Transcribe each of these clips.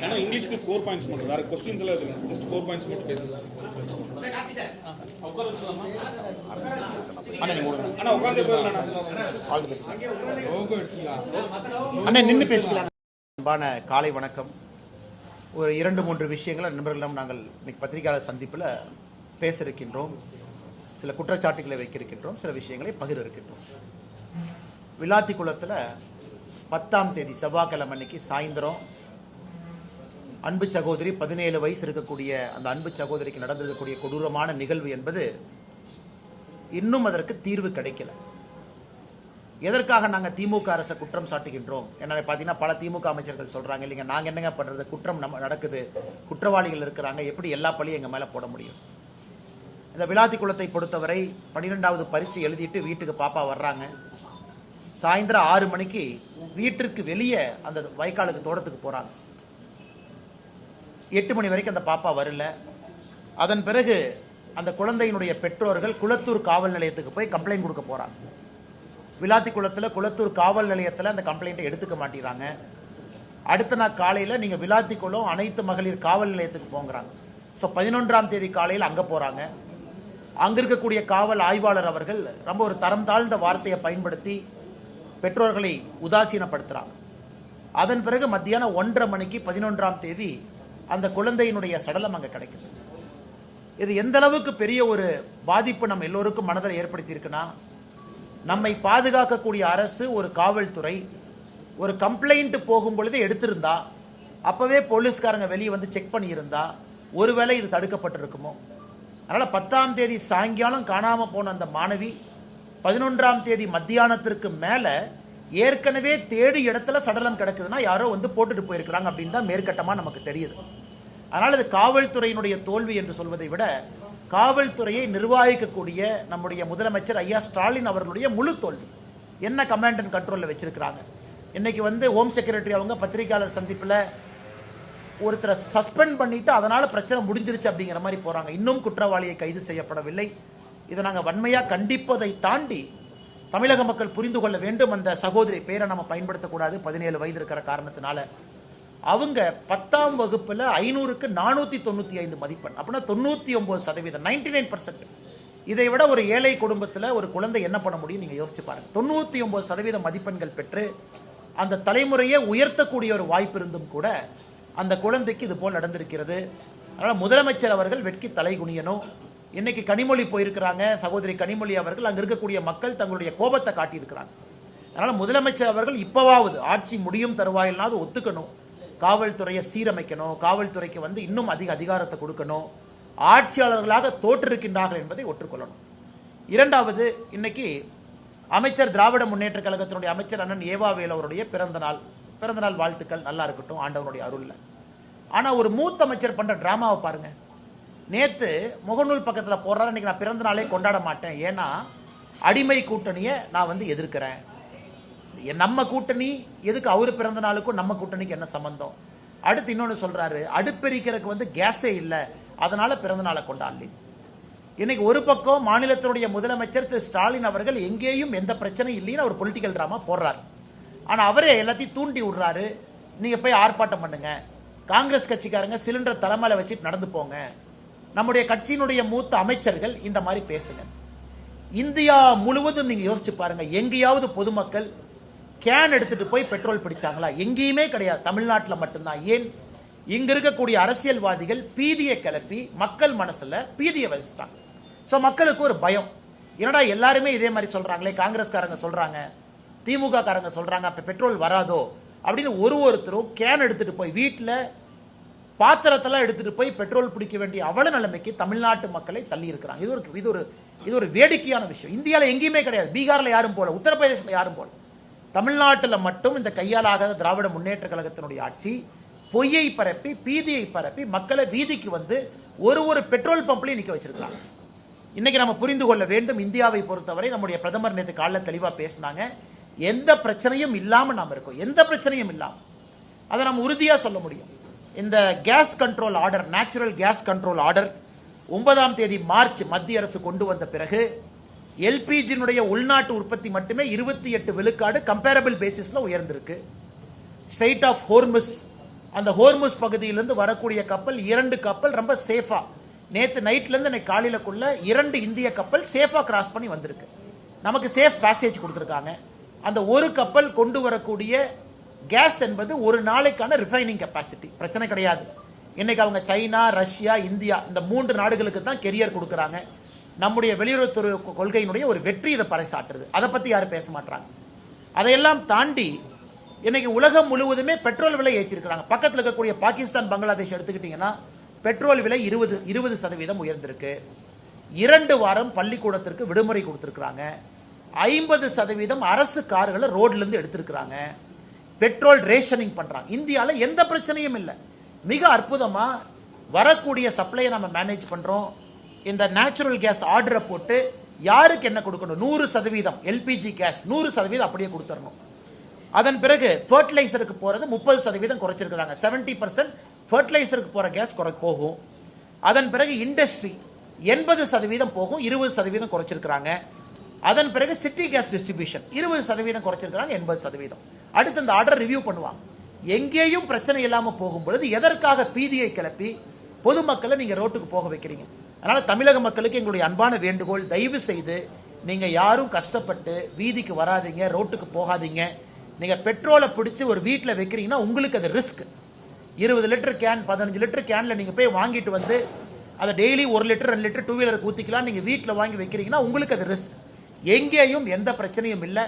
ஆனா இங்கிலீஷ்க்கு core points மட்டும் வேற क्वेश्चंस எல்லாம் இருக்கு ஜஸ்ட் கோர் பாயிண்ட்ஸ் மட்டும் பேசுங்க உட்கார வச்சுலாமா அண்ணா நீங்க ஓடுங்க அண்ணா உட்கார்ந்து பேசலாம் ஆல் தி பெஸ்ட் அண்ணா நின்னு பேசலாம். அன்பான காலை வணக்கம். ஒரு 2-3 விஷயங்களை நண்பர்களிடம் நாங்கள் இன்னைக்கு பத்திரிகையாளர் சந்திப்பில் பேச இருக்கின்றோம். சில குற்றச்சாட்டுகளை வைக்க இருக்கின்றோம், சில விஷயங்களை பகிர இருக்கின்றோம். விளாத்திக்குளத்தில் 10ஆம் தேதி செவ்வாய்க்கிழமை அன்னைக்கு சாயந்தரம் அன்பு சகோதரி 17 வயசு இருக்கக்கூடிய அந்த அன்பு சகோதரிக்கு நடந்திருக்கக்கூடிய கொடூரமான நிகழ்வு என்பது இன்னும் அதற்கு தீர்வு கிடைக்கல. எதற்காக நாங்கள் திமுக அரசை குற்றம் சாட்டுகின்றோம்? என்ன பார்த்தீங்கன்னா பல திமுக அமைச்சர்கள் சொல்றாங்க, இல்லைங்க நாங்கள் என்னங்க பண்றது, குற்றம் நம்ம நடக்குது, குற்றவாளிகள் இருக்கிறாங்க, எப்படி எல்லா பழியும் எங்க மேல போட முடியும்? இந்த விளாத்திக்குளத்தை பொறுத்தவரை 12வது பரீட்சை எழுதிட்டு வீட்டுக்கு பாப்பா வர்றாங்க. சாயந்தரம் 6 மணிக்கு வீட்டிற்கு வெளியே அந்த வயக்காலுக்கு தோட்டத்துக்கு போறாங்க. 8 மணி வரைக்கும் அந்த பாப்பா வரல. அதன் பிறகு அந்த குழந்தையினுடைய பெற்றோர்கள் குளத்தூர் காவல் நிலையத்துக்கு போய் கம்ப்ளைண்ட் கொடுக்க போறாங்க. விளாத்திக்குளத்தில் குளத்தூர் காவல் நிலையத்தில் அந்த கம்ப்ளைண்ட்டை எடுத்துக்க மாட்டேங்கிறாங்க. அடுத்த நாள் காலையில் நீங்கள் விளாத்திக்குளம் அனைத்து மகளிர் காவல் நிலையத்துக்கு போங்கிறாங்க. ஸோ 11ஆம் தேதி காலையில் அங்கே போகிறாங்க. அங்கே இருக்கக்கூடிய காவல் ஆய்வாளர் அவர்கள் ரொம்ப ஒரு தரம் தாழ்ந்த வார்த்தையை பயன்படுத்தி பெற்றோர்களை உதாசீனப்படுத்துகிறாங்க. அதன் பிறகு மத்தியானம் 1:30 மணிக்கு 11ஆம் தேதி அந்த குழந்தையினுடைய சடலம் அங்கே கிடைக்குது. இது எந்த அளவுக்கு பெரிய ஒரு பாதிப்பு நம்ம எல்லோருக்கும் மனதில் ஏற்படுத்தி இருக்குன்னா, நம்மை பாதுகாக்கக்கூடிய அரசு, ஒரு காவல்துறை ஒரு கம்ப்ளைண்ட் போகும் பொழுது எடுத்திருந்தா, அப்பவே போலீஸ்காரங்க வெளியே வந்து செக் பண்ணியிருந்தா ஒருவேளை இது தடுக்கப்பட்டிருக்குமோ? அதனால 10ஆம் தேதி சாயங்காலம் காணாம போன அந்த மாணவி 11ஆம் தேதி மத்தியானத்திற்கு மேல ஏற்கனவே தேடி இடத்துல சடலம் கிடக்குதுன்னா யாரோ வந்து போட்டுட்டு போயிருக்கிறாங்க அப்படின்னு தான் மேற்கட்டமா நமக்கு தெரியுது. அதனால இது காவல்துறையினுடைய தோல்வி என்று சொல்வதை விட காவல்துறையை நிர்வகிக்கக்கூடிய நம்முடைய முதலமைச்சர் ஐயா ஸ்டாலின் அவர்களுடைய முழு தோல்வி. என்ன கமாண்ட் அண்ட் கண்ட்ரோலில் வச்சிருக்கிறாங்க? இன்னைக்கு வந்து ஹோம் செக்ரட்டரி அவங்க பத்திரிகையாளர் சந்திப்பில் ஒருத்தரை சஸ்பெண்ட் பண்ணிட்டு அதனால பிரச்சனை முடிஞ்சிருச்சு அப்படிங்கிற மாதிரி போறாங்க. இன்னும் குற்றவாளியை கைது செய்யப்படவில்லை. இதை நாங்கள் வன்மையாக கண்டிப்பதை தாண்டி தமிழக மக்கள் புரிந்து கொள்ள வேண்டும். அந்த சகோதரி பேரை நம்ம பயன்படுத்தக்கூடாது, 17 வயது இருக்கிற காரணத்தினால. அவங்க 10ஆம் வகுப்புல 500க்கு 495 மதிப்பெண், அப்படின்னா 99%, 99%. இதை விட ஒரு ஏழை குடும்பத்தில் ஒரு குழந்தை என்ன பண்ண முடியும் நீங்க யோசிச்சு பாருங்க. 99% மதிப்பெண்கள் பெற்று அந்த தலைமுறையை உயர்த்தக்கூடிய ஒரு வாய்ப்பு இருந்தும் கூட அந்த குழந்தைக்கு இது போல் நடந்திருக்கிறது. அதனால முதலமைச்சர் அவர்கள் வெட்கி தலை குனியணும். இன்னைக்கு கனிமொழி போயிருக்கிறாங்க, சகோதரி கனிமொழி அவர்கள் அங்க இருக்கக்கூடிய மக்கள் தங்களுடைய கோபத்தை காட்டியிருக்கிறாங்க. அதனால முதலமைச்சர் அவர்கள் இப்பவாவது ஆட்சி முடியும் தருவாயில்னாவது ஒத்துக்கணும், காவல்துறையை சீரமைக்கணும், காவல்துறைக்கு வந்து இன்னும் அதிக அதிகாரத்தை கொடுக்கணும், ஆட்சியாளர்களாக தோற்றிருக்கின்றார்கள் என்பதை ஒற்றுக்கொள்ளணும். இரண்டாவது, இன்னைக்கு அமைச்சர் திராவிட முன்னேற்ற கழகத்தினுடைய அமைச்சர் அண்ணன் ஏவாவேல் அவருடைய பிறந்தநாள் வாழ்த்துக்கள், நல்லா இருக்கட்டும் ஆண்டவனுடைய அருள்ல. ஆனா ஒரு மூத்த அமைச்சர் பண்ற டிராமாவை பாருங்க. நேத்து முகநூல் பக்கத்தில் போடுறாரு, இன்னைக்கு நான் பிறந்த நாளே கொண்டாட மாட்டேன், ஏன்னா அடிமை கூட்டணியை நான் வந்து எதிர்க்கிறேன். நம்ம கூட்டணி எதுக்கு அவரு பிறந்த நாளுக்கும் நம்ம கூட்டணிக்கு என்ன சம்பந்தம்? அடுத்து இன்னொன்னு சொல்றாரு, அடுப்பெரிக்கிறதுக்கு வந்து கேஸே இல்லை, அதனால பிறந்த நாளை கொண்டாடல. இன்னைக்கு ஒரு பக்கம் மாநிலத்தினுடைய முதலமைச்சர் திரு ஸ்டாலின் அவர்கள் எங்கேயும் எந்த பிரச்சனையும் இல்லைன்னு ஒரு பொலிட்டிக்கல் டிராமா போடுறாரு. ஆனா அவரே எல்லாத்தையும் தூண்டி விடுறாரு, நீங்க போய் ஆர்ப்பாட்டம் பண்ணுங்க, காங்கிரஸ் கட்சிக்காரங்க சிலிண்டர் தலைமையில வச்சுட்டு நடந்து போங்க, நம்முடைய கட்சியினுடைய மூத்த அமைச்சர்கள் இந்த மாதிரி பேசுங்க. இந்தியா முழுவதும் நீங்க யோசிச்சு பாருங்க, எங்கேயாவது பொதுமக்கள் கேன் எடுத்துட்டு போய் பெட்ரோல் பிடிச்சாங்களா? எங்கேயுமே கிடையாது, தமிழ்நாட்டில் மட்டும்தான். ஏன்? இங்க இருக்கக்கூடிய அரசியல்வாதிகள் பீதியை கிளப்பி மக்கள் மனசுல பீதியை வச்சுட்டாங்க. ஸோ மக்களுக்கு ஒரு பயம், என்னடா எல்லாருமே இதே மாதிரி சொல்றாங்களே, காங்கிரஸ்காரங்க சொல்றாங்க, திமுக காரங்க சொல்றாங்க, அப்ப பெட்ரோல் வராதோ அப்படின்னு ஒருத்தரும் கேன் எடுத்துட்டு போய் வீட்டில் பாத்திரத்தெல்லாம் எடுத்துட்டு போய் பெட்ரோல் பிடிக்க வேண்டிய அவல நிலைமைக்கு தமிழ்நாட்டு மக்களை தள்ளி இருக்கிறாங்க. இது ஒரு வேடிக்கையான விஷயம். இந்தியாவில் எங்கேயுமே கிடையாது. பீகார்ல யாரும் போல, உத்தரப்பிரதேசத்தில் யாரும் போல, தமிழ்நாட்டில் மட்டும் இந்த கையாலாகாத திராவிட முன்னேற்ற கழகத்தினுடைய ஆட்சி பொய்யை பரப்பி பீதியை பரப்பி மக்களை வீதிக்கு வந்து ஒரு பெட்ரோல் பம்ப்லையும் நிற்க வச்சிருக்காங்க. இன்னைக்கு நம்ம புரிந்து கொள்ள வேண்டும், இந்தியாவை பொறுத்தவரை நம்முடைய பிரதமர் நேற்று காலைல தெளிவாக பேசினாங்க, எந்த பிரச்சனையும் இல்லாமல் நாம் இருக்கோம், எந்த பிரச்சனையும் இல்லாமல். அதை நம்ம உறுதியாக சொல்ல முடியும். இந்த gas control order, natural gas control order 9ஆம் தேதி மார்ச் மத்திய அரசு கொண்டு வந்த பிறகு எல்பிஜியினுடைய உள்நாட்டு உற்பத்தி மட்டுமே 28 விழுக்காடு கம்பேரபிள் பேசிஸ்ல உயர்ந்திருக்கு. ஸ்ட்ரெயிட் ஆஃப் ஹோர்முஸ் அந்த ஹோர்முஸ் பகுதியிலிருந்து வரக்கூடிய கப்பல் 2 கப்பல் ரொம்ப சேஃபா நேற்று நைட்ல இருந்து இன்னைக்கு காலையிலக்குள்ள 2 இந்திய கப்பல் சேஃபா கிராஸ் பண்ணி வந்திருக்கு. நமக்கு சேஃப் பேசேஜ் கொடுத்துருக்காங்க. அந்த ஒரு கப்பல் கொண்டு வரக்கூடிய கேஸ் என்பது ஒரு நாளைக்கான ரிஃபைனிங் கெப்பாசிட்டி, பிரச்சனை கிடையாது. இன்னைக்கு அவங்க சைனா, ரஷ்யா, இந்தியா இந்த 3 நாடுகளுக்கு தான் கெரியர் கொடுக்குறாங்க. நம்முடைய வெளியுறவுத்துறை கொள்கையினுடைய ஒரு வெற்றி இதை பறைசாற்றுது. அதை பத்தி யாரும் பேச மாட்டாங்க. அதையெல்லாம் தாண்டி இன்னைக்கு உலகம் முழுவதுமே பெட்ரோல் விலை ஏற்றிருக்கிறாங்க. பக்கத்தில் இருக்கக்கூடிய பாகிஸ்தான், பங்களாதேஷ் எடுத்துக்கிட்டீங்கன்னா பெட்ரோல் விலை 20% உயர்ந்திருக்கு. 2 வாரம் பள்ளிக்கூடத்திற்கு விடுமுறை கொடுத்திருக்கிறாங்க. 50% அரசு கார்களை ரோட்ல இருந்து எடுத்திருக்கிறாங்க. பெட்ரோல் ரேஷனிங் பண்றாங்க. இந்தியாவில் எந்த பிரச்சனையும் இல்லை. மிக அற்புதமா வரக்கூடிய சப்ளையை நம்ம மேனேஜ் பண்றோம். இந்த நேச்சுரல் கேஸ் ஆர்டரை போட்டு யாருக்கு என்ன கொடுக்கணும், 100% எல்பிஜி கேஸ் 100% அப்படியே கொடுத்துடணும். அதன் பிறகு ஃபர்டிலைசருக்கு போறது 30% குறைச்சிருக்கிறாங்க. 70% ஃபர்டிலைசருக்கு போற கேஸ் போகும். அதன் பிறகு இண்டஸ்ட்ரி 80% போகும், 20% குறைச்சிருக்கிறாங்க. அதன் பிறகு சிட்டி கேஸ் டிஸ்ட்ரிபியூஷன் 20% குறைச்சிருக்கிறாங்க, 80%. அடுத்து இந்த ஆர்டர் ரிவ்யூ பண்ணுவாங்க. எங்கேயும் பிரச்சனை இல்லாம போகும் பொழுது எதற்காக பீதியை கிளப்பி பொதுமக்களை நீங்க ரோட்டுக்கு போக வைக்கிறீங்க? அதனால தமிழக மக்களுக்கு எங்களுடைய அன்பான வேண்டுகோள், தயவு செய்து நீங்க யாரும் கஷ்டப்பட்டு வீதிக்கு வராதீங்க, ரோட்டுக்கு போகாதீங்க. நீங்க பெட்ரோலை பிடிச்சி ஒரு வீட்டில் வைக்கிறீங்கன்னா உங்களுக்கு அது ரிஸ்க். 20 லிட்டர் கேன், 15 லிட்டர் கேன்ல நீங்க போய் வாங்கிட்டு வந்து அதை டெய்லி 1 லிட்டர் 2 லிட்டர் 2 வீலருக்கு ஊத்திக்கலாம். நீங்க வீட்டில் வாங்கி வைக்கிறீங்கன்னா உங்களுக்கு அது ரிஸ்க். எங்கேயும் எந்த பிரச்சனையும் இல்லை.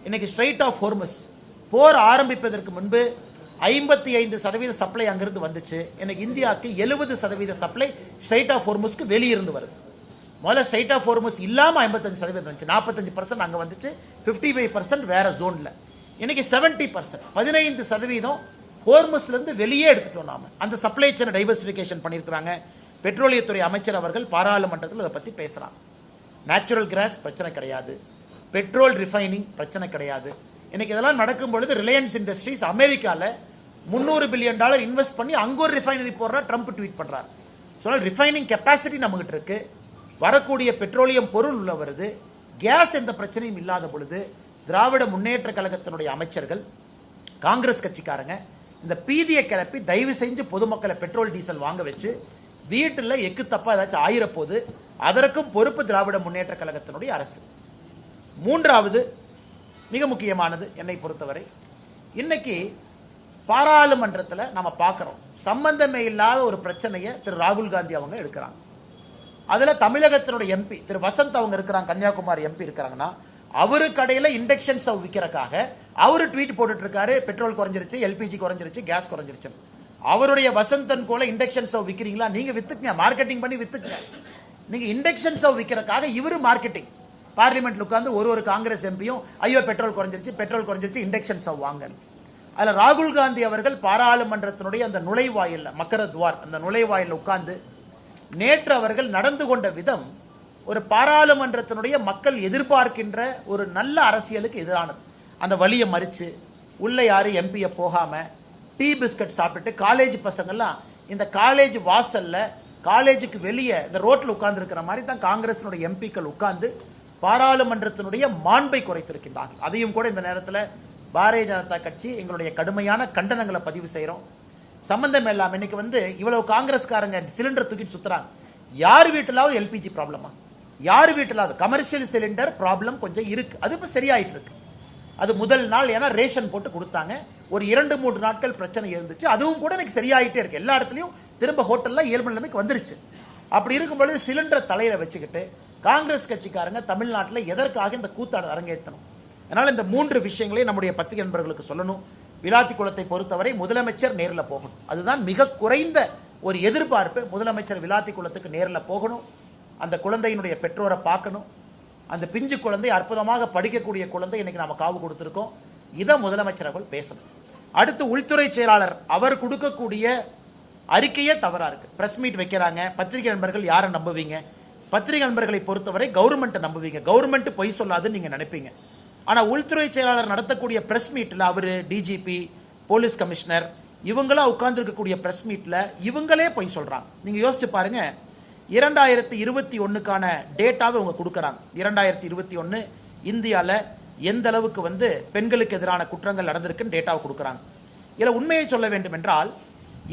இன்னைக்கு ஸ்ட்ரைட் ஆஃப் ஹோர்முஸ் போர் ஆரம்பிப்பதற்கு முன்பு 55% சப்ளை அங்கிருந்து வந்துச்சு. இன்னைக்கு இந்தியாவுக்கு 70% சப்ளை ஸ்ட்ரைட் ஆஃப் ஹோர்முஸ்க்கு வெளியிருந்து வருது. முதல்ல ஸ்ட்ரைட் ஆஃப் ஹோர்முஸ் இல்லாம 55% வந்துச்சு, 45% அங்க வந்துச்சு, 55% வேற ஜோன்ல. இன்னைக்கு 70%, 15% ஹோர்முஸ்ல இருந்து வெளியே எடுத்துட்டோம் நாம. அந்த சப்ளை செயின் டைவர்சிஃபிகேஷன் பண்ணியிருக்கிறாங்க. பெட்ரோலியத்துறை அமைச்சர் அவர்கள் பாராளுமன்றத்தில் அதை பத்தி பேசுறாங்க. நேச்சுரல் கேஸ் பிரச்சனை கிடையாது, பெட்ரோல் ரிஃபைனிங் பிரச்சனை கிடையாது. இன்னைக்கு இதெல்லாம் நடக்கும் பொழுது ரிலையன்ஸ் இண்டஸ்ட்ரீஸ் அமெரிக்கால $300 பில்லியன் இன்வெஸ்ட் பண்ணி அங்க ஒரு ரிஃபைனரி போடுறா, ட்ரம்ப் ட்வீட் பண்றாரு. சொன்னால் ரிஃபைனிங் கெப்பாசிட்டி நம்மகிட்ட இருக்கு. வரக்கூடிய பெட்ரோலியம் பொருள் உள்ள வருது. கேஸ் எந்த பிரச்சனையும் இல்லாத பொழுது திராவிட முன்னேற்ற கழகத்தினுடைய அமைச்சர்கள், காங்கிரஸ் கட்சிக்காரங்க இந்த பீதியை கிளப்பி தயவு செஞ்சு பொதுமக்களை பெட்ரோல் டீசல் வாங்க வச்சு வீட்டில் எக்கு தப்பா ஏதாச்சும் ஆயிரப்போது அதற்கும் பொறுப்பு திராவிட முன்னேற்ற கழகத்தினுடைய அரசு. 3வது மிக முக்கியமானது என்னை பொறுத்தவரை, இன்னைக்கு பாராளுமன்றத்தில் நம்ம பார்க்கிறோம் சம்பந்தமே இல்லாத ஒரு பிரச்சனையை திரு ராகுல் காந்தி அவங்க எடுக்கிறாங்க. அதுல தமிழகத்தினுடைய எம்பி திரு வசந்த் அவங்க இருக்கிறாங்க, கன்னியாகுமரி எம்பி இருக்கிறாங்கன்னா அவரு கடையில இண்டக்ஷன் ஸ்டவ் விற்கிறக்காக அவரு ட்வீட் போட்டுட்டு இருக்காரு, பெட்ரோல் குறைஞ்சிருச்சு, எல்பிஜி குறைஞ்சிருச்சு, கேஸ் குறைஞ்சிருச்சு. அவருடைய வசந்தன் போல இண்டக்ஷன் ஸ்டவ் விற்கிறீங்களா? நீங்க வித்துக்குங்க, மார்க்கெட்டிங் பண்ணி வித்துக்குங்க. நீங்க இண்டக்ஷன் ஸ்டவ் விற்கிறக்காக இவரு மார்க்கெட்டிங் பார்லிமெண்ட்ல உட்கார்ந்து ஒரு காங்கிரஸ் எம்பியும் ஐயோ பெட்ரோல் குறைஞ்சிருச்சு இண்டக்ஷன் ஸ்டவ் வாங்க. அதுல ராகுல் காந்தி அவர்கள் பாராளுமன்றத்தினுடைய அந்த நுழைவாயில் மக்கரத்வார் அந்த நுழைவாயில் உட்கார்ந்து நேற்று அவர்கள் நடந்து கொண்ட விதம் ஒரு பாராளுமன்றத்தினுடைய மக்கள் எதிர்பார்க்கின்ற ஒரு நல்ல அரசியலுக்கு எதிரானது. அந்த வழியை மறிச்சு உள்ள யாரும் எம்பியை போகாம டீ பிஸ்கட் சாப்பிட்டு காலேஜ் பசங்கள்லாம் இந்த காலேஜ் வாசல்ல காலேஜுக்கு வெளியே இந்த ரோட்ல உட்கார்ந்து இருக்கிற மாதிரி தான் காங்கிரசினுடைய எம்பிக்கள் உட்கார்ந்து பாராளுமன்றத்தினுடைய மாண்பை குறைத்திருக்கின்றார்கள். அதையும் கூட இந்த நேரத்தில் பாரதிய ஜனதா கட்சி எங்களுடைய கடுமையான கண்டனங்களை பதிவு செய்கிறோம். சம்பந்தம் இல்லாமல் இன்னைக்கு இவ்வளவு காங்கிரஸ்காரங்க சிலிண்டர் தூக்கிட்டு சுத்துறாங்க. யார் வீட்டிலாவது எல்பிஜி ப்ராப்ளமா? யார் வீட்டிலாவது கமர்ஷியல் சிலிண்டர் ப்ராப்ளம் கொஞ்சம் இருக்கு. அது இப்போ சரியாயிட்டு இருக்கு. அது முதல் நாள் ஏன்னா ரேஷன் போட்டு கொடுத்தாங்க. ஒரு 2-3 நாட்கள் பிரச்சனை இருந்துச்சு. அதுவும் கூட எனக்கு சரியாயிட்டே இருக்கு. எல்லா இடத்துலையும் திரும்ப ஹோட்டல்ல இயல்பு நிலைமைக்கு வந்துருச்சு. அப்படி இருக்கும் பொழுது சிலிண்டர் தலையில வச்சுக்கிட்டு காங்கிரஸ் கட்சிக்காரங்க தமிழ்நாட்டில் எதற்காக இந்த கூத்தாட அரங்கேற்றணும்? அதனால இந்த 3 விஷயங்களையும் நம்முடைய பத்திரிகை நண்பர்களுக்கு சொல்லணும். விளாத்திக்குளத்தை பொறுத்தவரை முதலமைச்சர் நேரில் போகணும். அதுதான் மிக குறைந்த ஒரு எதிர்பார்ப்பு. முதலமைச்சர் விளாத்திக்குளத்துக்கு நேரில் போகணும். அந்த குழந்தையினுடைய பெற்றோரை பார்க்கணும். அந்த பிஞ்சு குழந்தை அற்புதமாக படிக்கக்கூடிய குழந்தை, இன்னைக்கு நாம காவு கொடுத்திருக்கோம். இதை முதலமைச்சர் அவர்கள் பேசணும். அடுத்து உள்துறை செயலாளர் அவர் கொடுக்கக்கூடிய அறிக்கையே தவறா இருக்கு. பிரஸ் மீட் வைக்கிறாங்க. பத்திரிகை நண்பர்கள் யாரை நம்புவீங்க? பத்திரிகை நண்பர்களை பொறுத்தவரை கவர்மெண்ட் நம்புவீங்க. கவர்மெண்ட் பொய் சொல்லாதுன்னு நீங்க நினைப்பீங்க. ஆனா உள்துறை செயலாளர் நடத்தக்கூடிய பிரஸ் மீட்ல அவரு டிஜிபி, போலீஸ் கமிஷனர் இவங்களா உட்கார்ந்து இருக்கக்கூடிய பிரஸ் மீட்ல இவங்களே பொய் சொல்றாங்க. நீங்க யோசிச்சு பாருங்க. 2021க்கான டேட்டாவை அவங்க கொடுக்கறாங்க. 2021 இந்தியால எந்த அளவுக்கு பெண்களுக்கு எதிரான குற்றங்கள் நடந்திருக்குன்னு டேட்டாவை கொடுக்கறாங்க. இதுல உண்மையை சொல்ல வேண்டும் என்றால்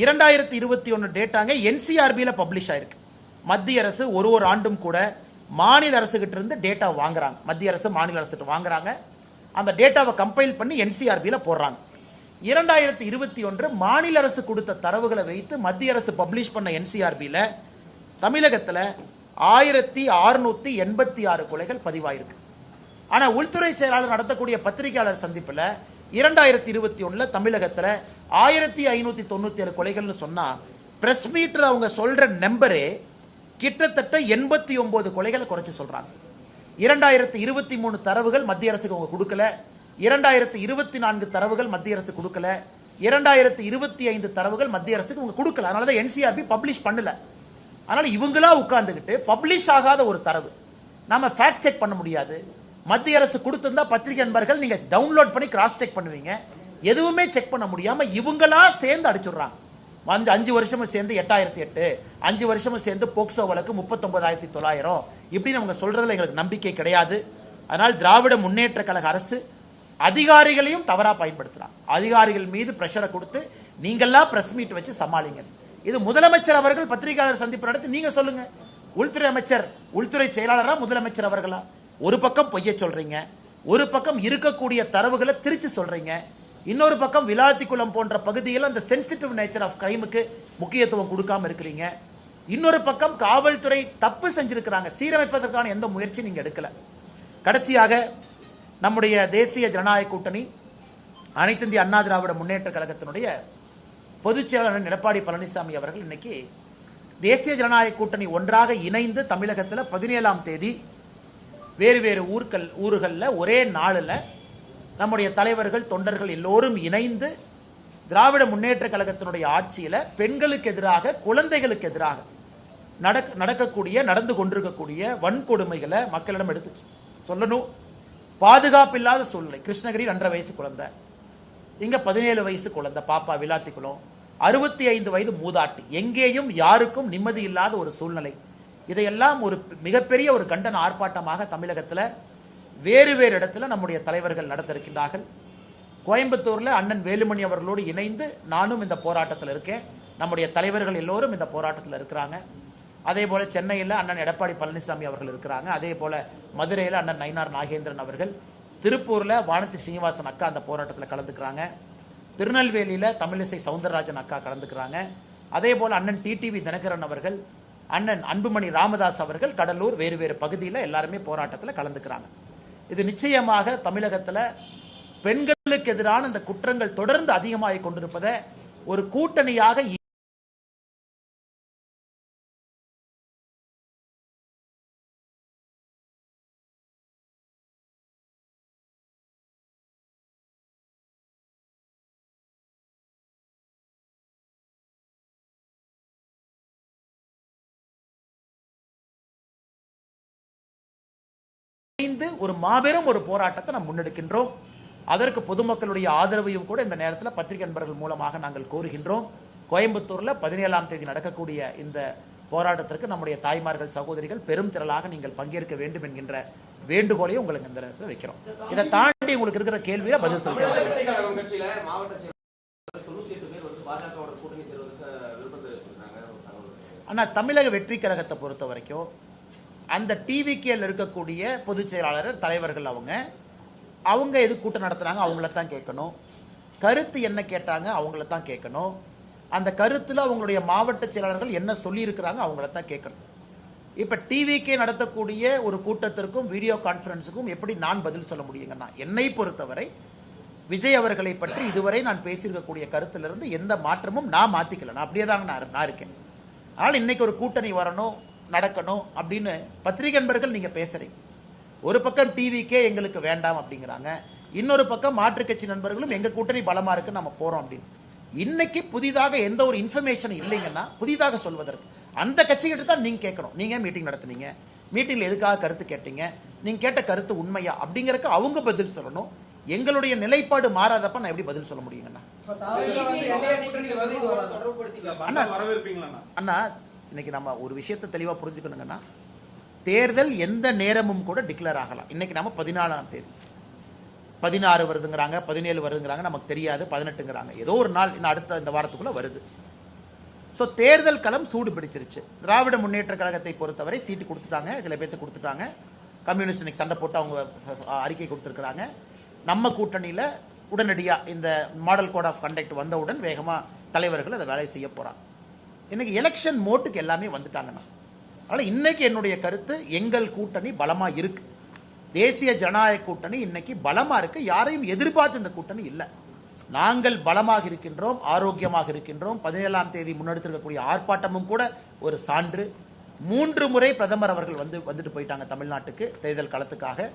2021 டேட்டாங்க NCRBல பப்ளிஷ் ஆயிருக்கு. மத்திய அரசு ஒரு ஆண்டும் கூட மாநில அரசுகிட்ட இருந்து டேட்டா வாங்குறாங்க. மத்திய அரசு மாநில அரசு வாங்குறாங்க. அந்த டேட்டாவை கம்பைல் பண்ணி NCRBல போடுறாங்க. 2021 மாநில அரசு கொடுத்த தரவுகளை வைத்து மத்திய அரசு பப்ளிஷ் பண்ண NCRBல தமிழகத்தில் 1686 கொலைகள் பதிவாயிருக்கு. ஆனால் உள்துறை செயலாளர் நடத்தக்கூடிய பத்திரிகையாளர் சந்திப்பில் 2021 தமிழகத்தில் 1597 கொலைகள்னு சொன்னா பிரஸ் மீட்டர் அவங்க சொல்ற நம்பரே கிட்டத்தட்ட 89 கொலைகளை குறைச்சு சொல்றாங்க. 2023 தரவுகள் மத்திய அரசுக்கு அவங்க கொடுக்கல, 2024 தரவுகள் மத்திய அரசு கொடுக்கல, 2025 தரவுகள் மத்திய அரசுக்கு அவங்க கொடுக்கல. அதனால தான் NCRB பப்ளிஷ் பண்ணல. அதனால இவங்களா உட்கார்ந்துகிட்டு பப்ளிஷ் ஆகாத ஒரு தரவு நாம ஃபேக்ட் செக் பண்ண முடியாது. மத்திய அரசு கொடுத்திருந்தா பத்திரிகை நண்பர்கள் நீங்க டவுன்லோட் பண்ணி கிராஸ் செக் பண்ணுவீங்க. எதுவுமே செக் பண்ண முடியாம இவங்களா சேர்ந்து அடிச்சுடுறாங்க. 5 வருஷமும் சேர்ந்து 8008, 5 வருஷமும் சேர்ந்து போக்சோ வழக்கு 39,900 இப்படின்னு அவங்க சொல்றதுல எங்களுக்கு நம்பிக்கை கிடையாது. அதனால் திராவிட முன்னேற்ற கழக அரசு அதிகாரிகளையும் தவறா பயன்படுத்துறாங்க. அதிகாரிகள் மீது பிரஷரை கொடுத்து நீங்கெல்லாம் பிரஸ் மீட் வச்சு சமாளிங்க. இது முதலமைச்சர் அவர்கள் பத்திரிகையாளர் சந்திப்பு நடத்தி நீங்க சொல்லுங்க. உள்துறை அமைச்சர், உள்துறை செயலாளரா முதலமைச்சர் அவர்களா? ஒரு பக்கம் பொய்ய சொல்றீங்க, ஒரு பக்கம் இருக்கக்கூடிய தரவுகளை திருச்சி சொல்றீங்க, இன்னொரு பக்கம் விளாத்திக்குளம் போன்ற பகுதியில் அந்த சென்சிட்டிவ் நேச்சர் ஆஃப் கிரைமுக்கு முக்கியத்துவம் கொடுக்காம இருக்கிறீங்க. இன்னொரு பக்கம் காவல்துறை தப்பு செஞ்சிருக்கிறாங்க, சீரமைப்பதற்கான எந்த முயற்சி நீங்க எடுக்கல. கடைசியாக நம்முடைய தேசிய ஜனநாயக கூட்டணி அனைத்து இந்திய அண்ணா திராவிட முன்னேற்ற கழகத்தினுடைய பொதுச் செயலாளர் எடப்பாடி பழனிசாமி அவர்கள் இன்னைக்கு தேசிய ஜனநாயக கூட்டணி ஒன்றாக இணைந்து தமிழகத்தில் 17ஆம் தேதி வேறு வேறு ஊர்களில் ஒரே நாளில் நம்முடைய தலைவர்கள் தொண்டர்கள் எல்லோரும் இணைந்து திராவிட முன்னேற்ற கழகத்தினுடைய ஆட்சியில் பெண்களுக்கு எதிராக, குழந்தைகளுக்கு எதிராக நடந்து கொண்டிருக்கக்கூடிய வன்கொடுமைகளை மக்களிடம் எடுத்து சொல்லணும். பாதுகாப்பில்லாத சூழ்நிலை. கிருஷ்ணகிரி 2.5 வயசு குழந்தை, இங்க 17 வயசு குழந்தை பாப்பா விளாத்திக்குளம், 65 வயது மூதாட்டி, எங்கேயும் யாருக்கும் நிம்மதி இல்லாத ஒரு சூழ்நிலை. இதையெல்லாம் ஒரு மிகப்பெரிய ஒரு கண்டன ஆர்ப்பாட்டமாக தமிழகத்தில் வேறு வேறு இடத்துல நம்முடைய தலைவர்கள் நடத்த இருக்கின்றார்கள். கோயம்புத்தூர்ல அண்ணன் வேலுமணி அவர்களோடு இணைந்து நானும் இந்த போராட்டத்தில் இருக்கேன். நம்முடைய தலைவர்கள் எல்லோரும் இந்த போராட்டத்தில் இருக்கிறாங்க. அதே போல சென்னையில் அண்ணன் எடப்பாடி பழனிசாமி அவர்கள் இருக்கிறாங்க. அதே போல மதுரையில் அண்ணன் நயினார் நாகேந்திரன் அவர்கள், திருப்பூர்ல வானதி ஸ்ரீனிவாசன் அக்கா அந்த போராட்டத்தில் கலந்துக்கிறாங்க, திருநெல்வேலியில தமிழிசை சவுந்தரராஜன் அக்கா கலந்துக்கிறாங்க. அதே போல அண்ணன் டிடிவி தினகரன் அவர்கள், அண்ணன் அன்புமணி ராமதாஸ் அவர்கள் கடலூர் வேறு வேறு பகுதியில் எல்லாருமே போராட்டத்தில் கலந்துக்கிறாங்க. இது நிச்சயமாக தமிழகத்தில் பெண்களுக்கு எதிரான இந்த குற்றங்கள் தொடர்ந்து அதிகமாகிக் கொண்டிருப்பதை ஒரு கூட்டணியாக ஒரு மாபெரும் ஒரு போராட்டத்தை நாம் முன்னெடுக்கின்றோம். அதற்கு பொதுமக்களுடைய ஆதரவையும் கூட இந்த நேரத்தில் பத்திரிகை நண்பர்கள் மூலமாக நாங்கள் கோருகின்றோம். கோயம்புத்தூர்ல 17ஆம் தேதி நடக்கக்கூடிய இந்த போராட்டத்திற்கு நம்முடைய தாய்மார்கள், சகோதரிகள் பெரும் திரளாக நீங்கள் பங்கேற்க வேண்டும் என்கின்ற வேண்டுகோளையும் உங்களுக்கு இந்த நேரத்தில் வைக்கிறோம். இதை தாண்டி உங்களுக்கு இருக்கிற கேள்வியை பதில் சொல்லுங்க. ஆனா தமிழக வெற்றி கழகத்தை பொறுத்த வரைக்கும் அந்த டிவிகேல இருக்கக்கூடிய பொதுச் செயலாளர், தலைவர்கள் அவங்க எது கூட்டம் நடத்துறாங்க அவங்கள தான் கேட்கணும். கருத்து என்ன கேட்டாங்க அவங்கள தான் கேட்கணும். அந்த கருத்துல அவங்களுடைய மாவட்ட செயலாளர்கள் என்ன சொல்லி இருக்கிறாங்க அவங்கள தான் கேட்கணும். இப்ப டிவிகே நடத்தக்கூடிய ஒரு கூட்டத்திற்கும் வீடியோ கான்பரன்ஸுக்கும் எப்படி நான் பதில் சொல்ல முடியுங்கன்னா, என்னை பொறுத்தவரை விஜய் அவர்களை பற்றி இதுவரை நான் பேசியிருக்கக்கூடிய கருத்திலிருந்து எந்த மாற்றமும் நான் மாத்திக்கல. நான் அப்படியே தான் நான் இருக்கேன். அதனால இன்னைக்கு ஒரு கூட்டணி வரணும், நடக்கணும் அப்படின்னு பத்திரிகை நண்பர்கள் நீங்க பேசுறீங்க. ஒரு பக்கம் டிவிக்கே எங்களுக்கு வேண்டாம் அப்படிங்கிறாங்க, இன்னொரு பக்கம் மாற்றுக் கட்சி நண்பர்களும் எங்க கூட்டணி பலமா இருக்கு நம்ம போறோம் அப்படின்னு. இன்னைக்கு புதிதாக எந்த ஒரு இன்ஃபர்மேஷன் இல்லைங்கன்னா புதிதாக சொல்வதற்கு அந்த கட்சிகிட்ட தான் நீங்க கேட்கணும். நீங்க மீட்டிங் நடத்துனீங்க, மீட்டிங்ல எதுக்காக கருத்து கேட்டீங்க, நீங்க கேட்ட கருத்து உண்மையா அப்படிங்கறதுக்கு அவங்க பதில் சொல்லணும். எங்களுடைய நிலைப்பாடு மாறாதப்ப நான் எப்படி பதில் சொல்ல முடியுங்கண்ணா? அண்ணா இன்னைக்கு நம்ம ஒரு விஷயத்தை தெளிவா புரிஞ்சுக்கணுங்கன்னா, தேர்தல் எந்த நேரமும் கூட டிக்ளேர் ஆகலாம். இன்னைக்கு நம்ம 14ஆம் தேதி, 16 வருதுங்கிறாங்க, 17 வருதுங்கிறாங்க, நமக்கு தெரியாது, 18ங்கிறாங்க. ஏதோ ஒரு நாள் இன்னும் அடுத்த இந்த வாரத்துக்குள்ள வருது. ஸோ தேர்தல் களம் சூடு பிடிச்சிருச்சு. திராவிட முன்னேற்ற கழகத்தை பொறுத்தவரை சீட்டு கொடுத்துட்டாங்க, சில பேர்த்து கொடுத்துட்டாங்க. கம்யூனிஸ்ட் இன்னைக்கு சண்டை போட்டு அவங்க அறிக்கை கொடுத்துருக்குறாங்க. நம்ம கூட்டணியில் உடனடியாக இந்த மாடல் கோட் ஆஃப் கண்டக்ட் வந்தவுடன் வேகமாக தலைவர்கள் அதை வேலை செய்ய போகிறாங்க. இன்னைக்கு எலெக்ஷன் மோட்டுக்கு எல்லாமே வந்துட்டாங்கண்ணா. அதனால் இன்னைக்கு என்னுடைய கருத்து, எங்கள் கூட்டணி பலமாக இருக்கு. தேசிய ஜனநாயக கூட்டணி இன்னைக்கு பலமாக இருக்கு. யாரையும் எதிர்பார்த்து இந்த கூட்டணி இல்லை. நாங்கள் பலமாக இருக்கின்றோம், ஆரோக்கியமாக இருக்கின்றோம். 17ஆம் தேதி முன்னெடுத்திருக்கக்கூடிய ஆர்ப்பாட்டமும் கூட ஒரு சான்று. 3 முறை பிரதமர் அவர்கள் வந்துட்டு போயிட்டாங்க தமிழ்நாட்டுக்கு தேர்தல் களத்துக்காக.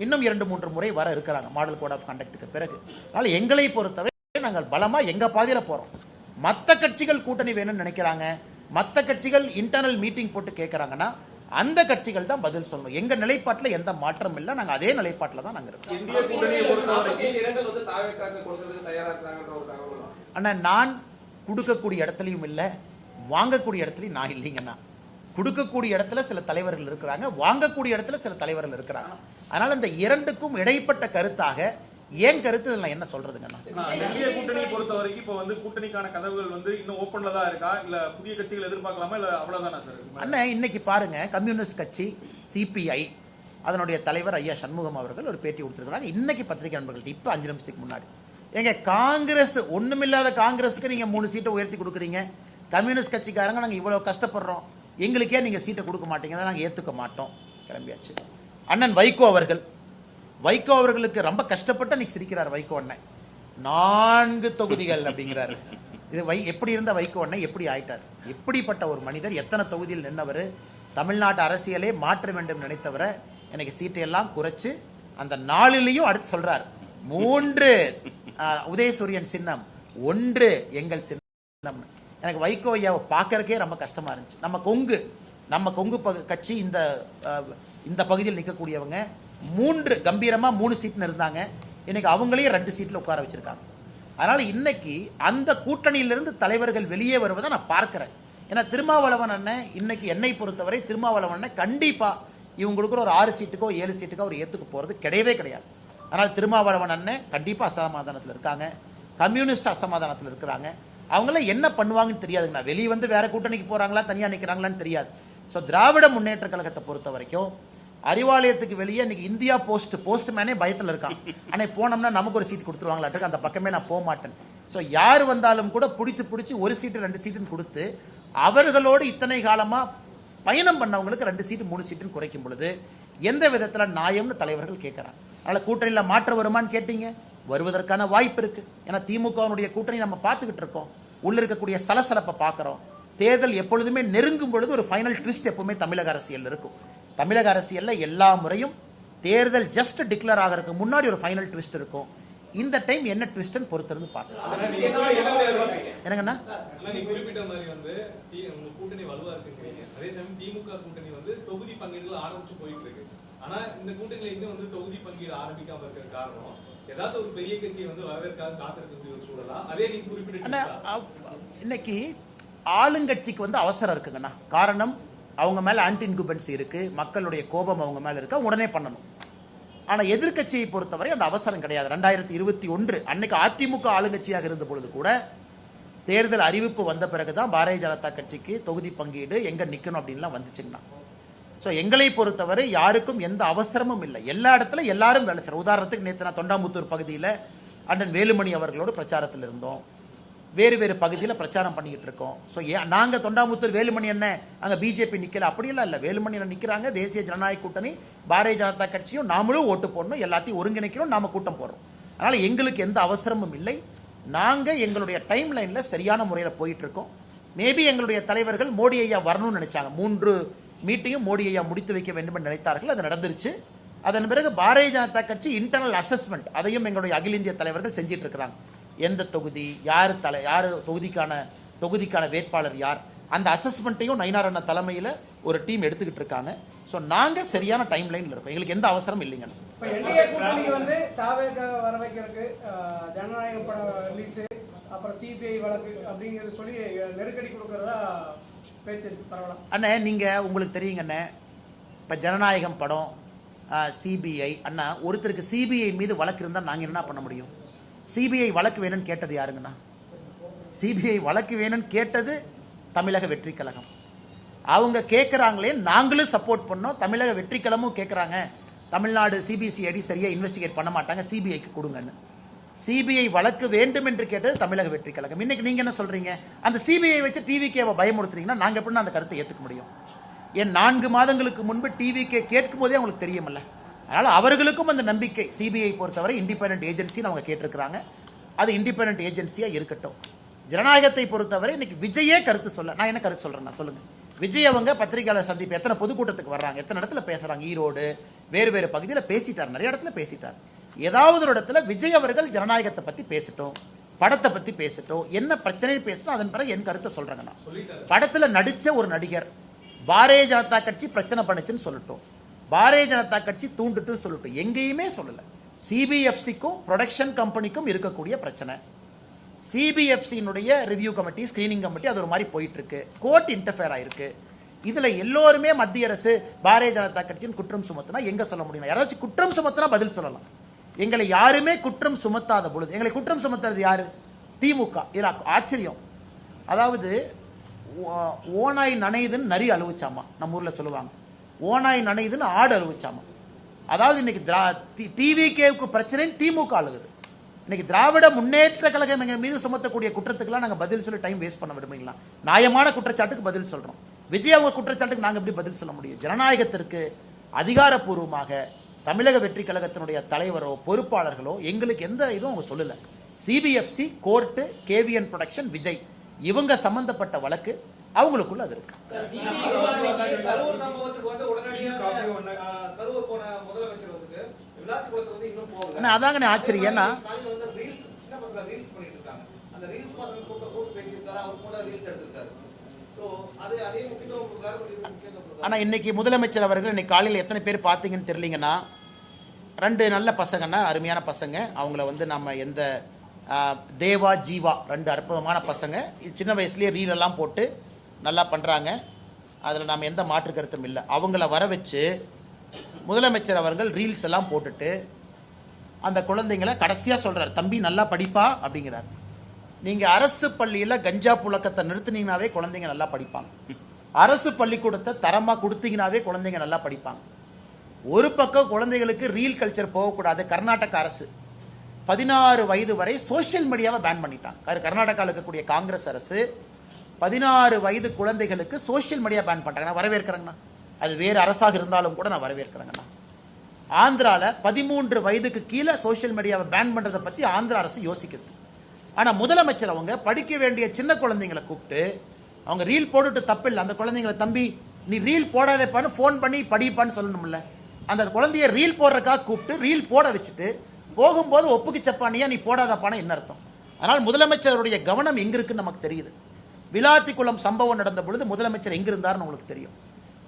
இன்னும் 2-3 முறை வர இருக்கிறாங்க மாடல் கோட் ஆஃப் கண்டக்டுக்கு பிறகு. அதனால் எங்களை பொறுத்தவரை நாங்கள் பலமாக எங்கள் பாதையில் போகிறோம். மற்ற கட்சிகள் கூட்டணி வேணும்னு நினைக்கிறாங்க, மற்ற கட்சிகள் இன்டர்னல் மீட்டிங் போட்டு கேட்குறாங்கன்னா அந்த கட்சிகள் தான் பதில் சொல்லணும். எங்க நிலைப்பாட்டில் எந்த மாற்றம் இல்லை, நாங்கள் அதே நிலைப்பாட்டில் தான் நாங்கள் இருக்கோம். இந்திய கூட்டணியை பொறுத்தவரைக்கும் அண்ணா, நான் கொடுக்கக்கூடிய இடத்துலையும் இல்லை, வாங்கக்கூடிய இடத்துலையும் நான் இல்லைங்கண்ணா. கொடுக்கக்கூடிய இடத்துல சில தலைவர்கள் இருக்கிறாங்க, வாங்கக்கூடிய இடத்துல சில தலைவர்கள் இருக்கிறாங்க. அதனால இந்த இரண்டுக்கும் இடைப்பட்ட கருத்தாக ஏன் கருத்து என்ன சொல்றதுங்கண்ணா? டெல்லிய கூட்டணியை பொறுத்த வரைக்கும் இப்போ கூட்டணிக்கான கதவுகள் இன்னும் ஓப்பன்ல தான் இருக்கா, இல்ல புதிய கட்சிகள் எதிர்பார்க்கலாமா, இல்ல அவ்வளவுதானா சார்? அண்ணா, இன்னைக்கு பாருங்க, கம்யூனிஸ்ட் கட்சி சிபிஐ அதனுடைய தலைவர் ஐயா சண்முகம் அவர்கள் ஒரு பேட்டி கொடுத்திருக்கிறாங்க இன்னைக்கு பத்திரிகை நண்பர்கள்ட்ட. இப்போ 5 நிமிஷத்துக்கு முன்னாடி எங்க காங்கிரஸ், ஒண்ணுமில்லாத காங்கிரஸுக்கு நீங்க 3 சீட்டை உயர்த்தி கொடுக்குறீங்க, கம்யூனிஸ்ட் கட்சிக்காரங்க நாங்க இவ்வளவு கஷ்டப்படுறோம், எங்களுக்கே நீங்க சீட்டை கொடுக்க மாட்டீங்க, நாங்க ஏத்துக்க மாட்டோம், கிளம்பியாச்சு. அண்ணன் வைகோ அவர்களுக்கு ரொம்ப கஷ்டப்பட்டு அன்னைக்கு சிரிக்கிறார் வைகோ அண்ணன். 4 தொகுதிகள் அப்படிங்கிறாரு. இது எப்படி இருந்த வைகோ அண்ணன் எப்படி ஆயிட்டார்? எப்படிப்பட்ட ஒரு மனிதர், எத்தனை தொகுதியில் நின்றவர், தமிழ்நாட்டு அரசியலே மாற்ற வேண்டும் நினைத்தவரை எனக்கு சீட்டையெல்லாம் குறைச்சு அந்த 4லையும் அடுத்து சொல்றார் 3 உதயசூரியன் சின்னம், 1 எங்கள் சின்னம். எனக்கு வைகோ ஐயாவை பார்க்கறக்கே ரொம்ப கஷ்டமா இருந்துச்சு. நம்ம கொங்கு கட்சி இந்த பகுதியில் நிற்கக்கூடியவங்க 3 கம்பீரமா 3 சீட்னு இருந்தாங்க. இன்னைக்கு அவங்களையும் 2 சீட்ல உட்கார வச்சிருக்காங்க. அதனால இன்னைக்கு அந்த கூட்டணியிலிருந்து தலைவர்கள் வெளியே வருவதை நான் பார்க்கிறேன். ஏன்னா திருமாவளவன் அண்ணன் இன்னைக்கு என்னை பொறுத்தவரை திருமாவளவன் அண்ணன் கண்டிப்பா இவங்களுக்கு ஒரு 6 சீட்டுக்கோ 7 சீட்டுக்கோ அவர் ஏத்துக்க போறது கிடையவே கிடையாது. அதனால திருமாவளவன் அண்ணன் கண்டிப்பா அசமாதானத்தில் இருக்காங்க, கம்யூனிஸ்ட் அசமாதானத்தில் இருக்கிறாங்க. அவங்கள என்ன பண்ணுவாங்கன்னு தெரியாதுங்க. வெளியே வந்து வேற கூட்டணிக்கு போறாங்களா, தனியா நிற்கிறாங்களான்னு தெரியாது. ஸோ திராவிட முன்னேற்ற கழகத்தை பொறுத்த வரைக்கும் அறிவாலயத்துக்கு வெளியே இன்னைக்கு இந்தியா போஸ்ட்மேனே பயத்தில் இருக்கான். ஆனால் போனோம்னா நமக்கு ஒரு சீட் கொடுத்துருவாங்களாட்டு அந்த பக்கமே நான் போக மாட்டேன். ஸோ யார் வந்தாலும் கூட பிடிச்சி 1 சீட்டு 2 சீட்டுன்னு கொடுத்து அவர்களோடு இத்தனை காலமா பயணம் பண்ணவங்களுக்கு 2 சீட்டு 3 சீட்டுன்னு குறைக்கும் பொழுது எந்த விதத்தில் நியாயம்னு தலைவர்கள் கேட்கிறாங்க. அதனால கூட்டணியில் மாற்றம் வருமானு கேட்டீங்க, வருவதற்கான வாய்ப்பு இருக்கு. ஏன்னா திமுகவுடைய கூட்டணி நம்ம பார்த்துக்கிட்டு இருக்கோம், உள்ள இருக்கக்கூடிய சலசலப்பை பார்க்குறோம். தேர்தல் எப்பொழுதுமே நெருங்கும் பொழுது ஒரு ஃபைனல் ட்விஸ்ட் எப்பவுமே தமிழக அரசியல் இருக்கும். தமிழக அரசியல்ல எல்லா முறையும் தேர்தல் ஜஸ்ட் டிக்ளேர் ஆகிறதுக்கு முன்னாடி ஒரு ஃபைனல் ட்விஸ்ட் இருக்கும். இந்த டைம் என்ன ட்விஸ்ட்னு பொறுத்திருந்து பார்க்கலாம். என்னங்கண்ணா, குறிப்பிட்ட மாதிரி கூட்டணி வலுவா இருக்குங்கிறீங்க, அதே சமயம் திமுக கூட்டணி தொகுதி பங்கீடுகள் ஆரம்பிச்சு போயிட்டு இருக்கு. ஆனா இந்த கூட்டணியில இன்னும் தொகுதி பங்கீடு ஆரம்பிக்காம இருக்கிற காரணம் ஏதாவது ஒரு பெரிய கட்சியை வரவேற்காக காத்திருக்கக்கூடிய ஒரு சூழலா? அதே நீங்க குறிப்பிட்ட இன்னைக்கு ஆளுங்கட்சிக்கு அவசரம் இருக்குங்கண்ணா. காரணம், அவங்க மேல ஆன்டி இன்குபென்சி இருக்கு, மக்களுடைய கோபம் அவங்க மேல இருக்கு, உடனே பண்ணணும். ஆனா எதிர்கட்சியை பொறுத்தவரை அந்த அவசரம் கிடையாது. 2021 அன்னைக்கு அதிமுக ஆளுங்கட்சியாக இருந்த பொழுது கூட தேர்தல் அறிவிப்பு வந்த பிறகுதான் பாரதிய ஜனதா கட்சிக்கு தொகுதி பங்கீடு எங்க நிக்கணும் அப்படின்லாம் வந்துச்சுங்கண்ணா. ஸோ எங்களை பொறுத்தவரை யாருக்கும் எந்த அவசரமும் இல்லை. எல்லா இடத்துல எல்லாரும் வேலை செய்யறோம். உதாரணத்துக்கு நேற்று நான் தொண்டாமுத்தூர் பகுதியில் அண்ணன் வேலுமணி அவர்களோடு பிரச்சாரத்தில் இருந்தோம், வேறு பகுதியில் பிரச்சாரம் பண்ணிக்கிட்டு இருக்கோம். ஸோ நாங்கள் தொண்டாமுத்தூர் வேலுமணி என்ன அங்கே பிஜேபி நிற்கல அப்படியெல்லாம் இல்லை. வேலுமணி நிற்கிறாங்க, தேசிய ஜனநாயக கூட்டணி பாரதிய ஜனதா கட்சியும் நாமளும் ஓட்டு போடணும், எல்லாத்தையும் ஒருங்கிணைக்கிறோம், நாம கூட்டம் போடுறோம். அதனால் எங்களுக்கு எந்த அவசரமும் இல்லை. நாங்கள் எங்களுடைய டைம் லைனில் சரியான முறையில் போயிட்டு இருக்கோம். மேபி எங்களுடைய தலைவர்கள் மோடி ஐயா வரணும்னு நினைச்சாங்க, 3 மீட்டிங்கும் மோடி ஐயா முடித்து வைக்க வேண்டும் என்று நினைத்தார்கள், அது நடந்துருச்சு. அதன் பிறகு பாரதிய ஜனதா கட்சி இன்டர்னல் அசஸ்மெண்ட் அதையும் எங்களுடைய அகில இந்திய தலைவர்கள் செஞ்சிட்டு இருக்கிறாங்க. எந்த தொகுதி, யார் தொகுதிக்கான வேட்பாளர் யார், அந்த அசஸ்மெண்ட்டையும் நயினார் அண்ணா தலைமையில் ஒரு டீம் எடுத்துக்கிட்டு இருக்காங்க. ஸோ நாங்கள் சரியான டைம் லைனில் இருக்கோம், எங்களுக்கு எந்த அவசரம் இல்லைங்க. வர வைக்கிறதுக்கு ஜனநாயக படம் ரிலீஸ், அப்புறம் சிபிஐ வழக்கு அப்படிங்கிறது சொல்லி நெருக்கடி கொடுக்கறதா பேச்சு பரவலாம். அண்ணே, நீங்கள் உங்களுக்கு தெரியுங்க அண்ணே, இப்போ ஜனநாயகம் படம், சிபிஐ அண்ணா, ஒருத்தருக்கு சிபிஐ மீது வழக்கு இருந்தால் நாங்கள் என்ன பண்ண முடியும்? சிபிஐ வழக்கு வேணும்னு கேட்டது யாருங்கண்ணா? சிபிஐ வழக்கு வேணும்னு கேட்டது தமிழக வெற்றி கழகம். அவங்க கேட்குறாங்களே, நாங்களும் சப்போர்ட் பண்ணோம். தமிழக வெற்றி கழகமும் கேட்குறாங்க, தமிழ்நாடு சிபிசிஐடி சரியாக இன்வெஸ்டிகேட் பண்ண மாட்டாங்க, சிபிஐக்கு கொடுங்கன்னு. சிபிஐ வழக்கு வேண்டும் என்று கேட்டது தமிழக வெற்றி கழகம். இன்னைக்கு நீங்க என்ன சொல்றீங்க? அந்த சிபிஐ வச்சு டிவிகேவை பயமுறுத்துறீங்கன்னா நாங்க எப்படி அந்த கருத்தை ஏற்றுக்க முடியும்? ஏன் 4 மாதங்களுக்கு முன்பு டிவிகே கேட்கும் போதே அவங்களுக்கு தெரியுமல்ல. அதனால அவர்களுக்கும் அந்த நம்பிக்கை. சிபிஐ பொறுத்தவரை இண்டிபெண்டன்ட் ஏஜென்சின்னு அவங்க கேட்டிருக்கிறாங்க. அது இண்டிபெண்டன்ட் ஏஜென்சியா இருக்கட்டும். ஜனநாயகத்தை பொறுத்தவரை இன்னைக்கு விஜயே கருத்து சொல்ல, நான் என்ன கருத்து சொல்றேன்னா சொல்லுங்க. விஜய் அவங்க பத்திரிகையாளர் சந்திப்பு எத்தனை பொதுக்கூட்டத்துக்கு வர்றாங்க, எத்தனை இடத்துல பேசுறாங்க, ஈரோடு வேறு வேறு பகுதியில் பேசிட்டார், நிறைய இடத்துல பேசிட்டார். ஏதாவது ஒரு இடத்துல விஜய் அவர்கள் ஜனநாயகத்தை பத்தி பேசட்டும், படத்தை பத்தி பேசட்டும், என்ன பிரச்சனை பேசட்டும், அதன் பிறகு என் கருத்தை சொல்றேங்க. நான் படத்துல நடிச்ச ஒரு நடிகர் பாரதிய ஜனதா கட்சி பிரச்சனை பண்ணுச்சுன்னு சொல்லட்டும், பாரதிய ஜனதா கட்சி தூண்டுட்டு சொல்லட்டும், எங்கேயுமே சொல்லல. சிபிஎஃப்சிக்கும் ப்ரொடக்ஷன் கம்பெனிக்கும் இருக்கக்கூடிய பிரச்சனை. சிபிஎஃப்சியினுடைய ரிவ்யூ கமிட்டி, ஸ்கிரீனிங் கமிட்டி, அது ஒரு மாதிரி போயிட்டு இருக்கு. கோர்ட் இன்டர்ஃபியர் ஆயிருக்கு. இதுல எல்லோருமே மத்திய அரசு பாரதிய ஜனதா கட்சியின் குற்றம் சுமத்தினா எங்க சொல்ல முடியும்? யாராச்சும் குற்றம் சுமத்தினா பதில் சொல்லலாம். எங்களை யாருமே குற்றம் சுமத்தாத பொழுது, எங்களை குற்றம் சுமத்துறது யாரு? திமுக. இதுல ஆச்சரியம், அதாவது ஓனாய் நனையுதுன்னு நரி அழுவிச்சாமா, நம்ம ஊர்ல சொல்லுவாங்க. ஓனாய் நனையுதுன்னு ஆடு அழுவிச்சாமா. அதாவது இன்னைக்கு டிவிகேவுக்கு பிரச்சனை திமுக அழுகுது. இன்னைக்கு திராவிட முன்னேற்ற கழகம் எங்க மீது சுமத்தக்கூடிய குற்றத்துக்கெல்லாம் நாங்க பதில் சொல்லி டைம் வேஸ்ட் பண்ண விடுவீங்களா? நியாயமான குற்றச்சாட்டுக்கு பதில் சொல்றோம். விஜய் அவங்க குற்றச்சாட்டுக்கு நாங்க எப்படி பதில் சொல்ல முடியும்? ஜனநாயகத்திற்கு அதிகாரப்பூர்வமாக தமிழக வெற்றி கழகத்தினுடைய தலைவரோ பொறுப்பாளர்களோ எங்களுக்கு எந்த இதுவும் அவங்க சொல்லல. CBFC, court, KVN production, Vijay இவங்க சம்பந்தப்பட்ட வழக்கு அவங்களுக்குள்ள அது இருக்கு. கரூர் சம்பவத்துக்கு வந்து உடனடியாக கரூர் போன முதலமைச்சர் வந்து விளாத்திக்குளத்துக்கு வந்து இன்னும் போகல. அதாங்க ஆச்சரியம். ஏன்னா சின்ன பசங்க ரீல்ஸ் பண்ணிட்டு இருக்காங்க. அந்த ரீல்ஸ் பசங்க கூப்பிட்டு பேசியிருக்காரு, அவர் கூட ரீல்ஸ் எடுத்திருக்காரு. அதே முக்கியத்துவம் கொடுத்தாரு. ஆனா இன்னைக்கு முதலமைச்சர் அவர்கள் இன்னைக்கு காலையில் எத்தனை பேர் பார்த்தீங்கன்னு தெரியலீங்கன்னா, 2 நல்ல பசங்கன்னா, அருமையான பசங்க. அவங்கள வந்து நம்ம எந்த தேவா, ஜீவா 2 அற்புதமான பசங்க. சின்ன வயசுலேயே ரீல் எல்லாம் போட்டு நல்லா பண்ணுறாங்க. அதில் நாம் எந்த மாற்று கருத்தும் இல்லை. அவங்கள வர வச்சு முதலமைச்சர் அவர்கள் ரீல்ஸ் எல்லாம் போட்டுட்டு அந்த குழந்தைங்களை கடைசியாக சொல்கிறார், தம்பி நல்லா படிப்பா அப்படிங்கிறார். நீங்கள் அரசு பள்ளியில் கஞ்சா புழக்கத்தை நிறுத்தினீங்கனாவே குழந்தைங்க நல்லா படிப்பாங்க. அரசு பள்ளிக்கூடத்தை தரமாக கொடுத்தீங்கனாவே குழந்தைங்க நல்லா படிப்பாங்க. ஒரு பக்கம் குழந்தைகளுக்கு ரீல் கல்ச்சர் போகக்கூடாது. கர்நாடக அரசு 16 வயது வரை சோசியல் மீடியாவை பேன் பண்ணிட்டாங்க. கர்நாடகாவில் இருக்கக்கூடிய காங்கிரஸ் அரசு 16 வயது குழந்தைகளுக்கு சோசியல் மீடியா பேன் பண்றாங்க. நான் வரவேற்கிறேங்கண்ணா. அது வேறு அரசாக இருந்தாலும் கூட நான் வரவேற்கிறேங்கண்ணா. ஆந்திரால 13 வயதுக்கு கீழே சோசியல் மீடியாவை பேன் பண்றதை பத்தி ஆந்திரா அரசு யோசிக்குது. ஆனா முதலமைச்சர் அவங்க படிக்க வேண்டிய சின்ன குழந்தைங்களை கூப்பிட்டு அவங்க ரீல் போட்டுட்டு தப்பு இல்லை. அந்த குழந்தைங்களை, தம்பி நீ ரீல் போடாதேப்பான்னு ஃபோன் பண்ணி படிப்பான்னு சொல்லணும்ல. அந்த குழந்தைய ரீல் போடுறதுக்காக கூப்பிட்டு ரீல் போட வச்சுட்டு போகும்போது ஒப்புக்கு சப்பானியா நீ போடாதப்பான என்ன அர்த்தம்? அதனால் முதலமைச்சருடைய கவனம் எங்க இருக்குன்னு நமக்கு தெரியுது. விளாத்திக்குளம் சம்பவம் நடந்த பொழுது முதலமைச்சர் எங்க இருந்தாருன்னு உங்களுக்கு தெரியும்.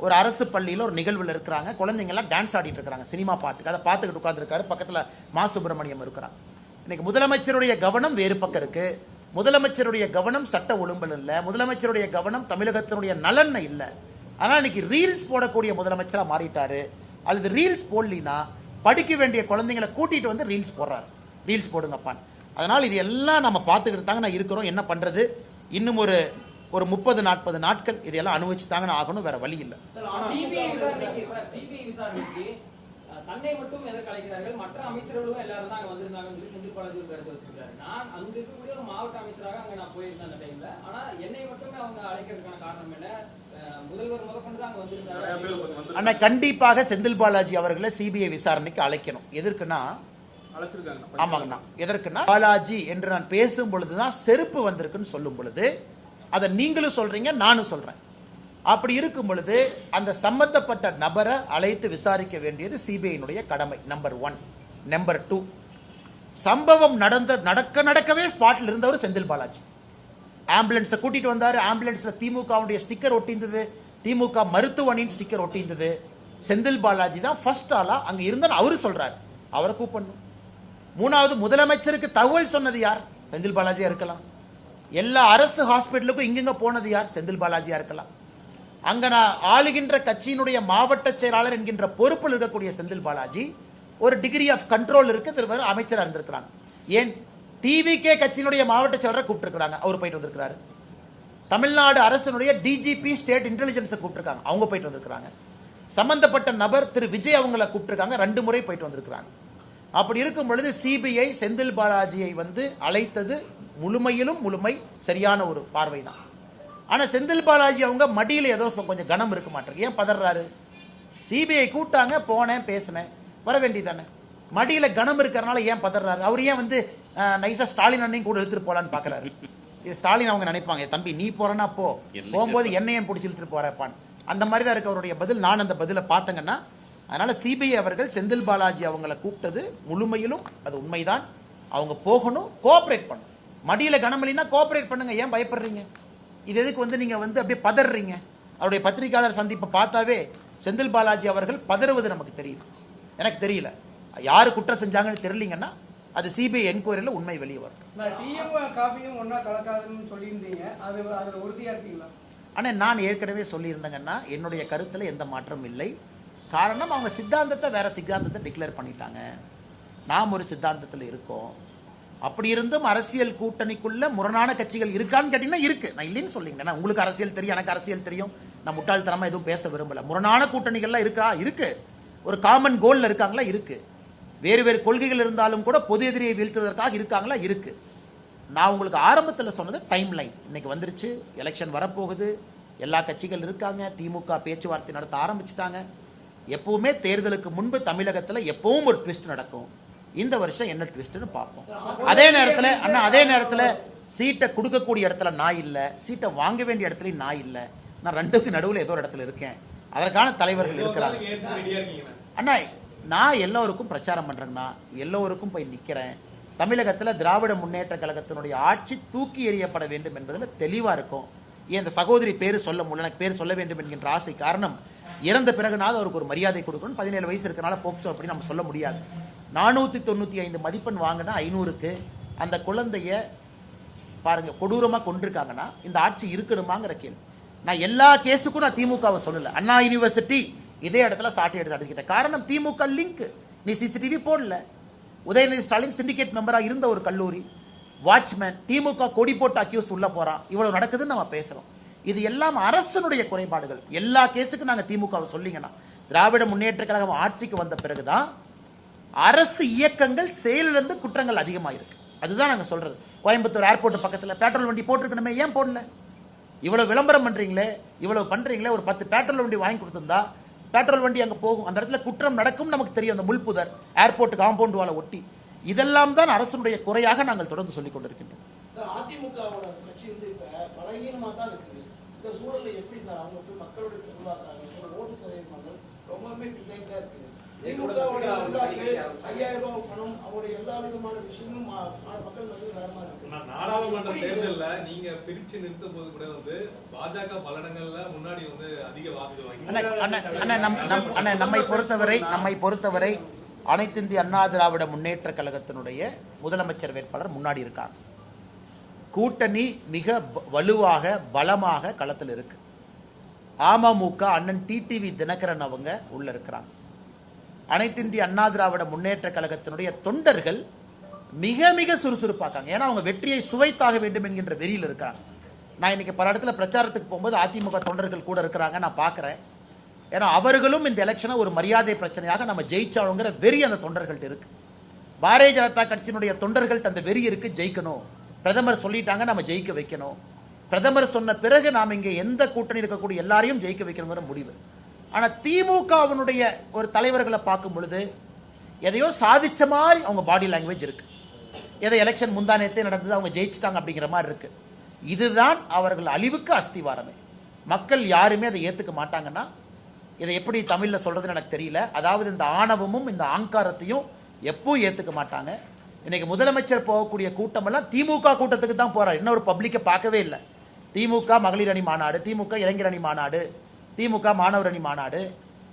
ஒரு அரசு பள்ளியில் ஒரு நிகழ்வில் இருக்கிறாங்க. குழந்தைங்கள்லாம் டான்ஸ் ஆடிட்டு இருக்கிறாங்க, சினிமா பாட்டுக்கு. அதை பார்த்துக்கிட்டு உட்காந்துருக்காரு. பக்கத்தில் மா சுப்பிரமணியம் இருக்கிறாங்க. இன்னைக்கு முதலமைச்சருடைய கவனம் வேறு பக்கம் இருக்கு. முதலமைச்சருடைய கவனம் சட்ட ஒழுங்கல் இல்லை. முதலமைச்சருடைய கவனம் தமிழகத்தினுடைய நலன் இல்லை. ஆனால் இன்னைக்கு ரீல்ஸ் போடக்கூடிய முதலமைச்சராக மாறிட்டாரு. அல்லது ரீல்ஸ் போடலினா படிக்க வேண்டிய குழந்தைங்களை கூட்டிட்டு வந்து ரீல்ஸ் போடுறாரு. ரீல்ஸ் போடுங்கப்பான். அதனால் இது எல்லாம் நம்ம பார்த்துக்கிட்டு தாங்க நான் இருக்கிறோம். என்ன பண்றது? இன்னும் ஒரு 30-40 நாட்கள் இதெல்லாம் அனுபவிச்சு தாங்க ஆகணும். வேற வழி இல்லை. தன்னை மட்டும் எதற்கு அழைக்கிறார்கள்? மற்ற அமைச்சர்களும் எல்லாரும் தான் அங்க வந்திருந்தாங்கன்னு சொல்லி செந்தில் பாலாஜி ஒரு கருத்து வச்சிருக்காரு. நான் அங்க இருக்கக்கூடிய ஒரு மாவட்ட அமைச்சராக அங்க நான் போயிருந்தேன் அந்த டைம்ல. ஆனா என்னை மட்டுமே அவங்க அழைக்கிறதுக்கான காரணம் என்ன? முதல்வர் முதற்கொண்டு தான் அங்க வந்திருந்தாங்க. ஆனா கண்டிப்பாக செந்தில் பாலாஜி அவர்களை சிபிஐ விசாரணைக்கு அழைக்கணும். எதற்குன்னா ஆமாங்கண்ணா, எதற்குன்னா பாலாஜி என்று நான் பேசும் பொழுதுதான் செருப்பு வந்திருக்குன்னு சொல்லும் பொழுது அதை நீங்களும் சொல்றீங்க, நானும் சொல்றேன். அப்படி இருக்கும் பொழுது அந்த சம்பந்தப்பட்ட நபரை அழைத்து விசாரிக்க வேண்டியது சிபிஐனுடைய கடமை. நம்பர் 1. நம்பர் 2, சம்பவம் நடக்கவே ஸ்பாட்ல இருந்தவர் செந்தில் பாலாஜி. ஆம்புலன்ஸை கூட்டிட்டு வந்தாரு. ஆம்புலன்ஸ்ல திமுகவுடைய ஸ்டிக்கர் ஒட்டியிருந்தது, திமுக மருத்துவமனையின் ஸ்டிக்கர் ஒட்டியிருந்தது. செந்தில் பாலாஜி தான் ஃபர்ஸ்ட் ஆளா அங்க இருந்தார். அவரு சொல்றாரு, அவரை கூப்பிடணும். 3வது, முதலமைச்சருக்கு தகவல் சொன்னது யார்? செந்தில் பாலாஜியா இருக்கலாம். எல்லா அரசு ஹாஸ்பிட்டலுக்கும் இங்கங்க போனது யார்? செந்தில் பாலாஜியா இருக்கலாம். அங்க நான் ஆளுகின்ற கட்சியினுடைய மாவட்ட செயலாளர் என்கின்ற பொறுப்பில் இருக்கக்கூடிய செந்தில் பாலாஜி ஒரு டிகிரி ஆஃப் கண்ட்ரோல் இருக்கு, அமைச்சராக இருந்திருக்கிறாங்க. ஏன் டிவிகே கட்சியினுடைய மாவட்ட செயலரை கூப்பிட்டு இருக்கிறாங்க, அவர் போயிட்டு வந்திருக்கிறாரு. தமிழ்நாடு அரசினுடைய டிஜிபி ஸ்டேட் இன்டெலிஜென்ஸை கூப்பிட்டுருக்காங்க, அவங்க போயிட்டு வந்திருக்கிறாங்க. சம்பந்தப்பட்ட நபர் திரு விஜய் அவங்கள கூப்பிட்டுருக்காங்க, 2 முறை போயிட்டு வந்திருக்கிறாங்க. அப்படி இருக்கும் பொழுது சிபிஐ செந்தில் பாலாஜியை வந்து அழைத்தது முழுமையிலும் முழுமை சரியான ஒரு பார்வை தான். ஆனால் செந்தில் பாலாஜி அவங்க மடியில் ஏதோ கொஞ்சம் கனம் இருக்க மாட்டேங்குது. ஏன் பதறாரு? சிபிஐ கூப்பிட்டாங்க, போனேன், பேசினேன், வர வேண்டியதானே. மடியில் கனம் இருக்கிறனால ஏன் பதறாரு? அவர் ஏன் வந்து நைஸா ஸ்டாலின் அண்ணையும் கூட எடுத்துட்டு போலான்னு பார்க்குறாரு? இது ஸ்டாலின் அவங்க நினைப்பாங்க, தம்பி நீ போறனா போகும்போது என்னையும் பிடிச்சி இழுத்துட்டு போறப்பான். அந்த மாதிரி தான் இருக்கு அவருடைய பதில். நான் அந்த பதிலை பார்த்தேங்கன்னா, அதனால சிபிஐ அவர்கள் செந்தில் பாலாஜி அவங்கள கூப்பிட்டது முழுமையிலும் அது உண்மைதான். அவங்க போகணும், கோஆபரேட் பண்ணணும். மடியில கனமலினா கோஆபரேட் பண்ணுங்க, ஏன் பயப்படுறீங்க? இது எதுக்கு வந்து நீங்க வந்து அப்படியே பதறீங்க? அவருடைய பத்திரிகையாளர் சந்திப்பை பார்த்தாவே செந்தில் பாலாஜி அவர்கள் பதறுவது நமக்கு தெரியுது. எனக்கு தெரியல யாரு குற்றம் செஞ்சாங்கன்னு தெரியலீங்கன்னா அது சிபிஐ என்கொயரியில் உண்மை வெளியே வரும். டீயும் காஃபியும் ஒன்னா கலக்காதுன்னு சொல்லியிருந்தீங்க, அதுல உறுதியா இருக்கீங்களா? ஆனால் நான் ஏற்கனவே சொல்லியிருந்தேங்கன்னா என்னுடைய கருத்தில் எந்த மாற்றமும் இல்லை. காரணம், அவங்க சித்தாந்தத்தை வேற சித்தாந்தத்தை டிக்ளேர் பண்ணிட்டாங்க, நாம் ஒரு சித்தாந்தத்தில் இருக்கோம். அப்படி இருந்தும் அரசியல் கூட்டணிக்குள்ள முரணான கட்சிகள் இருக்கான்னு கேட்டீங்கன்னா இருக்கு. நான் இல்லைன்னு சொல்லிங்க, உங்களுக்கு அரசியல் தெரியும், எனக்கு அரசியல் தெரியும், நான் முட்டாள்தனமா எதுவும் பேச விரும்பல. முரணான கூட்டணிகள்லாம் இருக்கா? இருக்கு. ஒரு காமன் கோல்ல இருக்காங்களா? இருக்கு. வேறு வேறு கொள்கைகள் இருந்தாலும் கூட பொது எதிரியை வீழ்த்துவதற்காக இருக்காங்களா? இருக்கு. நான் உங்களுக்கு ஆரம்பத்தில் சொன்னது டைம் லைன் இன்னைக்கு வந்துருச்சு. எலெக்ஷன் வரப்போகுது, எல்லா கட்சிகள் இருக்காங்க, திமுக பேச்சுவார்த்தை நடத்த ஆரம்பிச்சிட்டாங்க. எப்பவுமே தேர்தலுக்கு முன்பு தமிழகத்தில் எப்பவும் ஒரு ட்விஸ்ட் நடக்கும். இந்த வருஷம் என்ன ட்விஸ்ட்னு பார்ப்போம். அதே நேரத்தில் சீட்டை கொடுக்கக்கூடிய இடத்துல நான் இல்லை, சீட்டை வாங்க வேண்டிய இடத்துலையும் நான் இல்லை. நான் ரெண்டுக்கு நடுவில் ஏதோ ஒரு இடத்துல இருக்கேன். அதற்கான தலைவர்கள் இருக்கிறாங்க. அண்ணா, நான் எல்லோருக்கும் பிரச்சாரம் பண்றேன்னா, எல்லோருக்கும் போய் நிற்கிறேன். தமிழகத்தில் திராவிட முன்னேற்ற கழகத்தினுடைய ஆட்சி தூக்கி எறியப்பட வேண்டும் என்பதில் தெளிவாக இருக்கும். ஏன் இந்த சகோதரி பேர் சொல்ல முடியல, எனக்கு பேர் சொல்ல வேண்டும் என்கின்ற ஆசை. காரணம், இறந்த பிறகுனாவது அவருக்கு ஒரு மரியாதை கொடுக்கணும். 17 வயசு இருக்கனால போக்சோ அப்படி நம்ம சொல்ல முடியாது. 495 மதிப்பெண் வாங்கினா 500க்கு அந்த குழந்தைய பாருங்க கொடூரமாக கொண்டிருக்காங்கன்னா இந்த ஆட்சி இருக்கணுமாங்கிற கேள்வி. நான் எல்லா கேஸுக்கும் நான் திமுகவை சொல்லல. அண்ணா யூனிவர்சிட்டி இதே இடத்துல சாட்டை எடுத்து அடிச்சுக்கிட்டேன். காரணம், திமுக லிங்க். நீ சிசிடிவி போடல. உதயநிதி ஸ்டாலின் சிண்டிகேட் மெம்பரா இருந்த ஒரு கல்லூரி வாட்ச்மேன், திமுக கொடி போட்டு அக்யூஸ் உள்ள போறான். இவ்வளவு நடக்குதுன்னு நம்ம பேசுறோம். இது எல்லாம் அரசனுடைய குறைபாடுகள். எல்லா கேஸுக்கும் நாங்க திமுகவை சொல்லிங்கன்னா, திராவிட முன்னேற்ற கழகம் ஆட்சிக்கு வந்த பிறகுதான் அரசு இயக்கங்கள் செயலிழந்து குற்றங்கள் அதிகமாக இருக்கு. அதுதான் நாங்க சொல்றது. கோயம்புத்தூர் ஏர்போர்ட் பக்கத்துல பெட்ரோல் வண்டி போட்டிருக்கணுமே, ஏன் போடல? இவ்வளவு விளம்பரம் பண்றீங்களே, இவ்வளவு பண்றீங்களே, ஒரு 10 பெட்ரோல் வண்டி வாங்கி கொடுத்திருந்தா பெட்ரோல் வண்டி அங்க போகும். அந்த இடத்துல குற்றம் நடக்கும் நமக்கு தெரியும். அந்த முள்புதர் ஏர்போர்ட் காம்பவுண்ட் வால ஒட்டி, இதெல்லாம் தான் அரசனுடைய குறையாக நாங்கள் தொடர்ந்து சொல்லிக் கொண்டிருக்கின்றோம். அதிமுகவோட கட்சி வந்து இப்ப பலகீனமா தான் இருக்குது. இந்த சூழல்ல எப்படி சார் அவங்க மக்களுடைய செல்வாக்காக ஓட்டு சதவீதங்கள் ரொம்பவே பின்னைக்கு தான் இருக்குது. திமுக 5000 ரூபாய் பணம் அவருடைய எல்லா விதமான விஷயமும் மக்கள் வந்து வேறமா இருக்கு. நாடாளுமன்ற தேர்தல்ல நீங்க பிரிச்சு நிறுத்தும் போது கூட வந்து பாஜக பல இடங்கள்ல முன்னாடி வந்து அதிக வாக்கு வாங்கி. நம்மை பொறுத்தவரை அனைத்து இந்திய அண்ணா திராவிட முன்னேற்ற கழகத்தினுடைய முதலமைச்சர் வேட்பாளர் முன்னாடி இருக்காங்க. கூட்டணி மிக வலுவாக பலமாக களத்தில் இருக்கு. அமமுக அண்ணன் டிடிவி தினகரன் அவங்க உள்ள இருக்கிறாங்க. அனைத்து இந்திய அண்ணா திராவிட முன்னேற்ற கழகத்தினுடைய தொண்டர்கள் மிக மிக சுறுசுறுப்பாக்காங்க. ஏன்னா அவங்க வெற்றியை சுவைத்தாக வேண்டும் என்கின்ற வெறியில் இருக்காங்க. நான் இன்னைக்கு பல இடத்துல பிரச்சாரத்துக்கு போகும்போது அதிமுக தொண்டர்கள் கூட இருக்கிறாங்க, நான் பார்க்குறேன். ஏன்னா அவர்களும் இந்த எலெக்ஷனை ஒரு மரியாதை பிரச்சனையாக நம்ம ஜெயிச்சாலுங்கிற வெறி அந்த தொண்டர்கள்ட்ட இருக்கு. பாரதிய ஜனதா கட்சியினுடைய தொண்டர்கள்ட்ட அந்த வெறி இருக்கு. ஜெயிக்கணும், பிரதமர் சொல்லிட்டாங்க, நம்ம ஜெயிக்க வைக்கணும். பிரதமர் சொன்ன பிறகு நாம் இங்கே எந்த கூட்டணி இருக்கக்கூடிய எல்லாரையும் ஜெயிக்க வைக்கணுங்கிற முடிவு. ஆனால் திமுகவினுடைய ஒரு தலைவர்களை பார்க்கும் பொழுது எதையோ சாதிச்ச மாதிரி அவங்க பாடி லாங்குவேஜ் இருக்கு. எதை எலெக்ஷன் முந்தானத்தே நடந்தது, அவங்க ஜெயிச்சிட்டாங்க அப்படிங்கிற மாதிரி இருக்கு. இதுதான் அவர்கள் அழிவுக்கு அஸ்திவாரமே. மக்கள் யாருமே அதை ஏற்றுக்க மாட்டாங்கன்னா, இதை எப்படி தமிழில் சொல்றதுன்னு எனக்கு தெரியல. அதாவது இந்த ஆணவமும் இந்த ஆங்காரத்தையும் எப்பவும் ஏற்றுக்க மாட்டாங்க. இன்னைக்கு முதலமைச்சர் போகக்கூடிய கூட்டமெல்லாம் திமுக கூட்டத்துக்கு தான் போறார். இன்னொரு பப்ளிக்கை பார்க்கவே இல்லை. திமுக மகளிர் அணி மாநாடு, திமுக இளைஞர் அணி மாநாடு, திமுக மாணவர் அணி மாநாடு,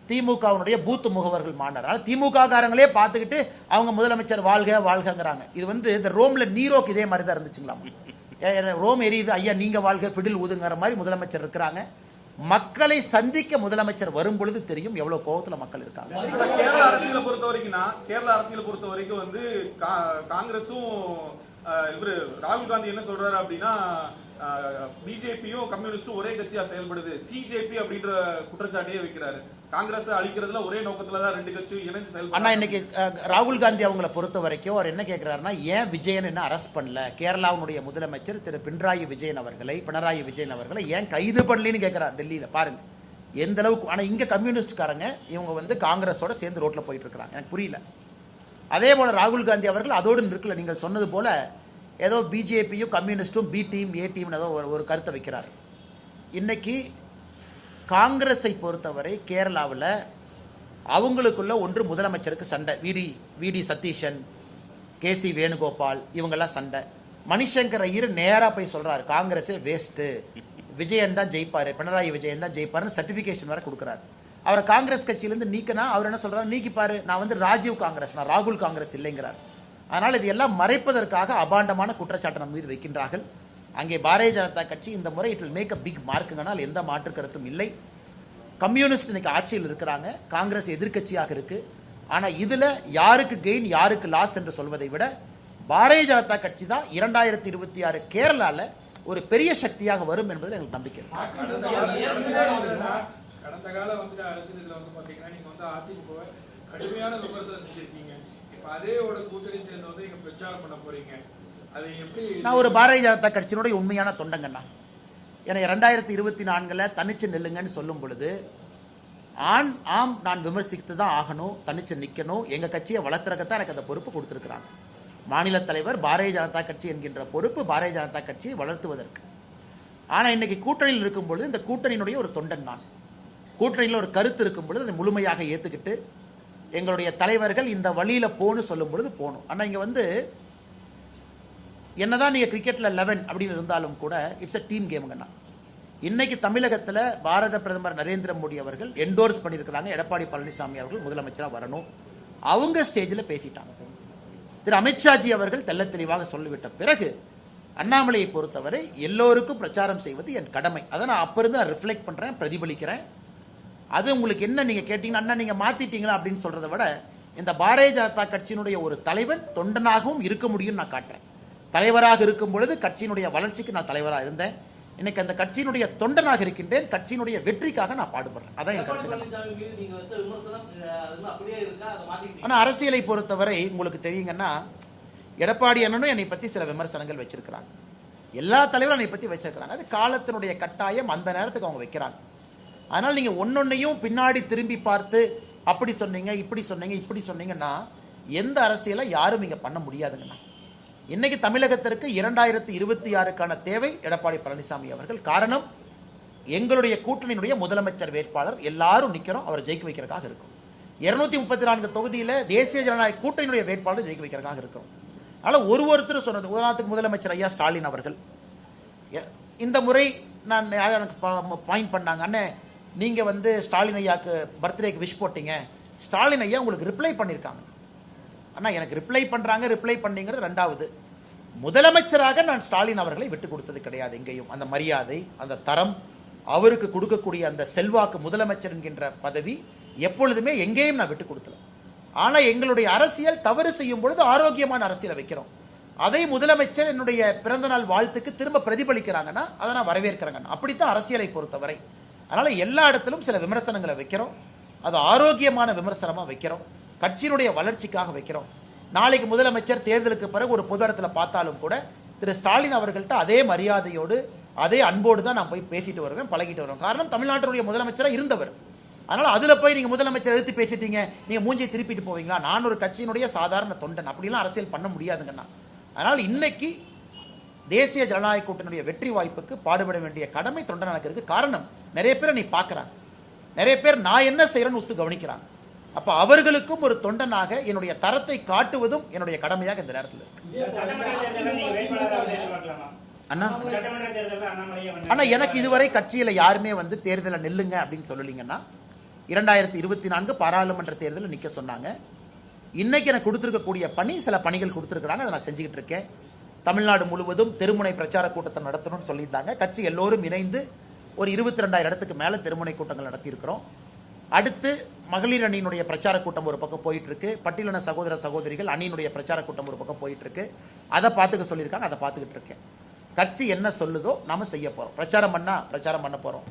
திமுகவினுடைய பூத்து முகவர்கள் மாநாடு. ஆனால் திமுக காரங்களே பார்த்துக்கிட்டு அவங்க முதலமைச்சர் வாழ்க வாழ்கங்கிறாங்க. இது வந்து இந்த ரோம்ல நீரோக்கு இதே மாதிரி தான் இருந்துச்சுங்களா? ரோம் எரியுது, ஐயா நீங்க வாழ்க ஃபிடில் ஊதுங்கிற மாதிரி முதலமைச்சர் இருக்கிறாங்க. மக்களை சந்திக்க முதலமைச்சர் வரும் பொழுது தெரியும் எவ்வளவு கோபத்துல மக்கள் இருக்காங்க. கேரள அரசியலை பொறுத்த வரைக்கும் வந்து காங்கிரஸும் இவரு ராகுல் காந்தி என்ன சொல்றாரு அப்படின்னா, பிஜேபியும் கம்யூனிஸ்டும் ஒரே கட்சியா செயல்படுது, சிஜேபி அப்படின்ற குற்றச்சாட்டையே வைக்கிறாரு. காங்கிரஸ் அழிக்கிறதுல ஒரே நோக்கத்துல தான் ரெண்டு கட்சியும் இணைஞ்சு ஆனா செயல்படுறாங்க. இன்னைக்கு ராகுல் காந்தி அவங்களை பொறுத்த வரைக்கும் அவர் என்ன கேட்கிறாருன்னா, ஏன் விஜயன் என்ன அரெஸ்ட் பண்ணல, கேரளாவுடைய முதலமைச்சர் திரு பினராயி விஜயன் அவர்களை ஏன் கைது பண்ணலன்னு கேட்கிறார் டெல்லியில. பாருங்க எந்த அளவுக்கு. ஆனா இங்க கம்யூனிஸ்ட்காரங்க இவங்க வந்து காங்கிரஸோட சேர்ந்து ரோட்ல போயிட்டு இருக்காங்க. எனக்கு புரியல. அதே போல ராகுல் காந்தி அவர்கள் அதோடு நிற்கல. நீங்கள் சொன்னது போல ஏதோ பிஜேபியும் கம்யூனிஸ்டும் பி டீம் ஏ டீம் ஏதோ ஒரு கருத்தை வைக்கிறார். இன்னைக்கு காங்கிரஸை பொறுத்தவரை கேரளாவில் அவங்களுக்குள்ள ஒன்று முதலமைச்சருக்கு சண்டை. விடி சதீஷன், கேசி வேணுகோபால் இவங்கெல்லாம் சண்டை. மணிசங்கர் ஐயர் நேராக போய் சொல்றாரு, காங்கிரஸே வேஸ்ட்டு, விஜயன் தான் ஜெயிப்பாரு, பினராயி விஜயன் தான் ஜெயிப்பாருன்னு சர்டிஃபிகேஷன் வேற கொடுக்குறாரு. அவரை காங்கிரஸ் கட்சியிலேருந்து நீக்கினா அவர் என்ன சொல்றாரு, நீக்கிப்பாரு, நான் வந்து ராஜீவ் காங்கிரஸ், நான் ராகுல் காங்கிரஸ் இல்லைங்கிறார். அதனால் இது எல்லாம் மறைப்பதற்காக அபாண்டமான குற்றச்சாட்டு நம்ம மீது வைக்கின்றார்கள். அங்கே பாரதிய ஜனதா கட்சி இந்த முறை it will make a big மார்க்குங்கனால் எந்த மாற்று கருத்தும் இல்லை. கம்யூனிஸ்ட் இன்னைக்கு ஆட்சியில் இருக்கிறாங்க, காங்கிரஸ் எதிர்க்கட்சியாக இருக்கு. ஆனால் இதில் யாருக்கு கெயின் யாருக்கு லாஸ் என்று சொல்வதை விட பாரதிய ஜனதா கட்சி தான் 2026 கேரளாவில் ஒரு பெரிய சக்தியாக வரும் என்பதில் எங்களுக்கு நம்பிக்கை இருக்கு. கடந்த காலம் வந்து அரசியல் வந்து பாத்தீங்கன்னா நீங்க வந்து அதிமுக கடுமையான விமர்சனம் செஞ்சிருக்கீங்க. இப்ப அதேயோட கூட்டணி சேர்ந்து வந்து நீங்க பிரச்சாரம் பண்ண போறீங்க. அதை எப்படி? நான் ஒரு பாரதிய ஜனதா கட்சியினுடைய உண்மையான தொண்டங்கண்ணா. ஏன்னா 2024 தனிச்சு நில்லுங்கன்னு சொல்லும் பொழுது ஆம் நான் விமர்சித்து தான் ஆகணும், தனிச்சு நிற்கணும். எங்கள் கட்சியை வளர்த்துறக்கத்தான் எனக்கு அந்த பொறுப்பு கொடுத்துருக்குறாங்க. மாநில தலைவர் பாரதிய ஜனதா கட்சி என்கின்ற பொறுப்பு பாரதிய ஜனதா கட்சியை வளர்த்துவதற்கு. ஆனால் இன்னைக்கு கூட்டணியில் இருக்கும் பொழுது இந்த கூட்டணியினுடைய ஒரு தொண்டன் நான். கூட்டணியில் ஒரு கருத்து இருக்கும் பொழுது அதை முழுமையாக ஏற்றுக்கிட்டு எங்களுடைய தலைவர்கள் இந்த வழியில் போகணும் சொல்லும் பொழுது போகணும். ஆனால் இங்கே வந்து என்னதான் நீங்கள் கிரிக்கெட்டில் 11 அப்படின்னு இருந்தாலும் கூட இட்ஸ் அ டீம் கேமுங்கண்ணா. இன்னைக்கு தமிழகத்தில் பாரத பிரதமர் நரேந்திர மோடி அவர்கள் என்டோர்ஸ் பண்ணியிருக்கிறாங்க, எடப்பாடி பழனிசாமி அவர்கள் முதலமைச்சராக வரணும். அவங்க ஸ்டேஜில் பேசிட்டாங்க. திரு அமித்ஷாஜி அவர்கள் தெல்ல தெளிவாக சொல்லிவிட்ட பிறகு அண்ணாமலையை பொறுத்தவரை எல்லோருக்கும் பிரச்சாரம் செய்வது என் கடமை. அதை நான் அப்போ இருந்து நான் ரிஃப்ளெக்ட் பண்ணுறேன், பிரதிபலிக்கிறேன். அது உங்களுக்கு என்ன நீங்கள் கேட்டீங்கன்னா, அண்ணா நீங்கள் மாற்றிட்டீங்களா அப்படின்னு சொல்கிறத விட இந்த பாரதிய ஜனதா கட்சியினுடைய ஒரு தலைவன் தொண்டனாகவும் இருக்க முடியும்னு நான் காட்டுறேன். தலைவராக இருக்கும் பொழுது கட்சியினுடைய வளர்ச்சிக்கு நான் தலைவராக இருந்தேன். இன்னைக்கு அந்த கட்சியினுடைய தொண்டனாக இருக்கின்றேன். கட்சியினுடைய வெற்றிக்காக நான் பாடுபடுறேன். அதான் என் கருத்து. ஆனால் அரசியலை பொறுத்தவரை உங்களுக்கு தெரியுங்கன்னா, எடப்பாடி அண்ணனும் என்னை பற்றி சில விமர்சனங்கள் வச்சிருக்கிறாங்க, எல்லா தலைவரும் என்னை பற்றி வச்சிருக்கிறாங்க. அது காலத்தினுடைய கட்டாயம், அந்த நேரத்துக்கு அவங்க வைக்கிறாங்க. அதனால் நீங்கள் ஒன்னொன்னையும் பின்னாடி திரும்பி பார்த்து அப்படி சொன்னீங்க இப்படி சொன்னீங்க இப்படி சொன்னீங்கன்னா எந்த அரசியலை யாரும் இங்கே பண்ண முடியாதுங்கண்ணா. இன்னைக்கு தமிழகத்திற்கு 2026க்கான தேவை எடப்பாடி பழனிசாமி அவர்கள். காரணம், எங்களுடைய கூட்டணியினுடைய முதலமைச்சர் வேட்பாளர் எல்லாரும் நிற்கிறோம், அவர் ஜெயிக்க வைக்கிறதுக்காக இருக்கும். 234 தொகுதியில் தேசிய ஜனநாயக கூட்டணியினுடைய வேட்பாளர் ஜெயிக்க வைக்கிறதுக்காக இருக்கிறோம். அதனால் ஒருத்தர் சொன்னது, உதாரணத்துக்கு முதலமைச்சர் ஐயா ஸ்டாலின் அவர்கள் இந்த முறை நான் எனக்கு பாயிண்ட் பண்ணாங்க, அண்ணே நீங்கள் வந்து ஸ்டாலின் ஐயாவுக்கு பர்த்டேக்கு விஷ் போட்டீங்க, ஸ்டாலின் ஐயா உங்களுக்கு ரிப்ளை பண்ணியிருக்காங்க. அண்ணா எனக்கு ரிப்ளை பண்ணிங்கிறது ரெண்டாவது. முதலமைச்சராக நான் ஸ்டாலின் அவர்களை விட்டு கொடுத்தது கிடையாது எங்கேயும். அந்த மரியாதை, அந்த தரம், அவருக்கு கொடுக்கக்கூடிய அந்த செல்வாக்கு, முதலமைச்சர் என்கின்ற பதவி எப்பொழுதுமே எங்கேயும் நான் விட்டு கொடுத்தல. ஆனால் எங்களுடைய அரசியல் தவறு செய்யும் பொழுது ஆரோக்கியமான அரசியலை வைக்கிறோம். அதை முதலமைச்சர் என்னுடைய பிறந்தநாள் வாழ்த்துக்கு திரும்ப பிரதிபலிக்கிறாங்கன்னா அதை நான் வரவேற்கிறேங்க. அப்படித்தான் அரசியலை பொறுத்தவரை. அதனால எல்லா இடத்திலும் சில விமர்சனங்களை வைக்கிறோம், அது ஆரோக்கியமான விமர்சனமாக வைக்கிறோம், கட்சியினுடைய வளர்ச்சிக்காக வைக்கிறோம். நாளைக்கு முதலமைச்சர் தேர்தலுக்கு பிறகு ஒரு பொது இடத்துல பார்த்தாலும் கூட திரு ஸ்டாலின் அவர்கள்ட்ட அதே மரியாதையோடு அதே அன்போடு தான் நான் போய் பேசிட்டு வருவேன், பழகிட்டு வருவேன். காரணம், தமிழ்நாட்டினுடைய முதலமைச்சராக இருந்தவர். அதனால் அதில் போய் நீங்கள் முதலமைச்சர் எடுத்து பேசிட்டீங்க, நீங்கள் மூஞ்சியை திருப்பிட்டு போவீங்களா? நான் ஒரு கட்சியினுடைய சாதாரண தொண்டன், அப்படிலாம் அரசியல் பண்ண முடியாதுங்கண்ணா. அதனால் இன்னைக்கு தேசிய ஜனநாயக கூட்டணியுடைய வெற்றி வாய்ப்புக்கு பாடுபட வேண்டிய கடமை தொண்டன் எனக்கு இருக்கு. காரணம், நிறைய பேரை நீ பார்க்குறாங்க, நிறைய பேர் நான் என்ன செய்கிறேன்னு ஒத்து கவனிக்கிறாங்க. அப்போ அவர்களுக்கும் ஒரு தொண்டனாக என்னுடைய தரத்தை காட்டுவதும் என்னுடைய கடமையாக இந்த நேரத்தில் இருக்கு. அண்ணா எனக்கு இதுவரை கட்சியில் யாருமே வந்து தேர்தலில் நில்லுங்க அப்படின்னு சொல்லலீங்கன்னா, 2024 பாராளுமன்ற தேர்தலில் நிற்க சொன்னாங்க. இன்னைக்கு எனக்கு கொடுத்துருக்கக்கூடிய பணி, சில பணிகள் கொடுத்துருக்குறாங்க, அதை நான் செஞ்சுக்கிட்டு இருக்கேன். தமிழ்நாடு முழுவதும் தெருமுனை பிரச்சார கூட்டத்தை நடத்தணும்னு சொல்லியிருந்தாங்க. கட்சி எல்லோரும் இணைந்து ஒரு 22,000 இடத்துக்கு மேலே தெருமுனை கூட்டங்கள் நடத்தியிருக்கிறோம். அடுத்து மகளிர் அணியினுடைய பிரச்சார கூட்டம் ஒரு பக்கம் போயிட்டு இருக்கு, பட்டியலின சகோதர சகோதரிகள் அணியினுடைய பிரச்சார கூட்டம் ஒரு பக்கம் போயிட்டு இருக்கு. அதை பார்த்துக்க சொல்லியிருக்காங்க, அதை பார்த்துக்கிட்டு இருக்கேன். கட்சி என்ன சொல்லுதோ நாம செய்ய போகிறோம். பிரச்சாரம் பண்ண போகிறோம்.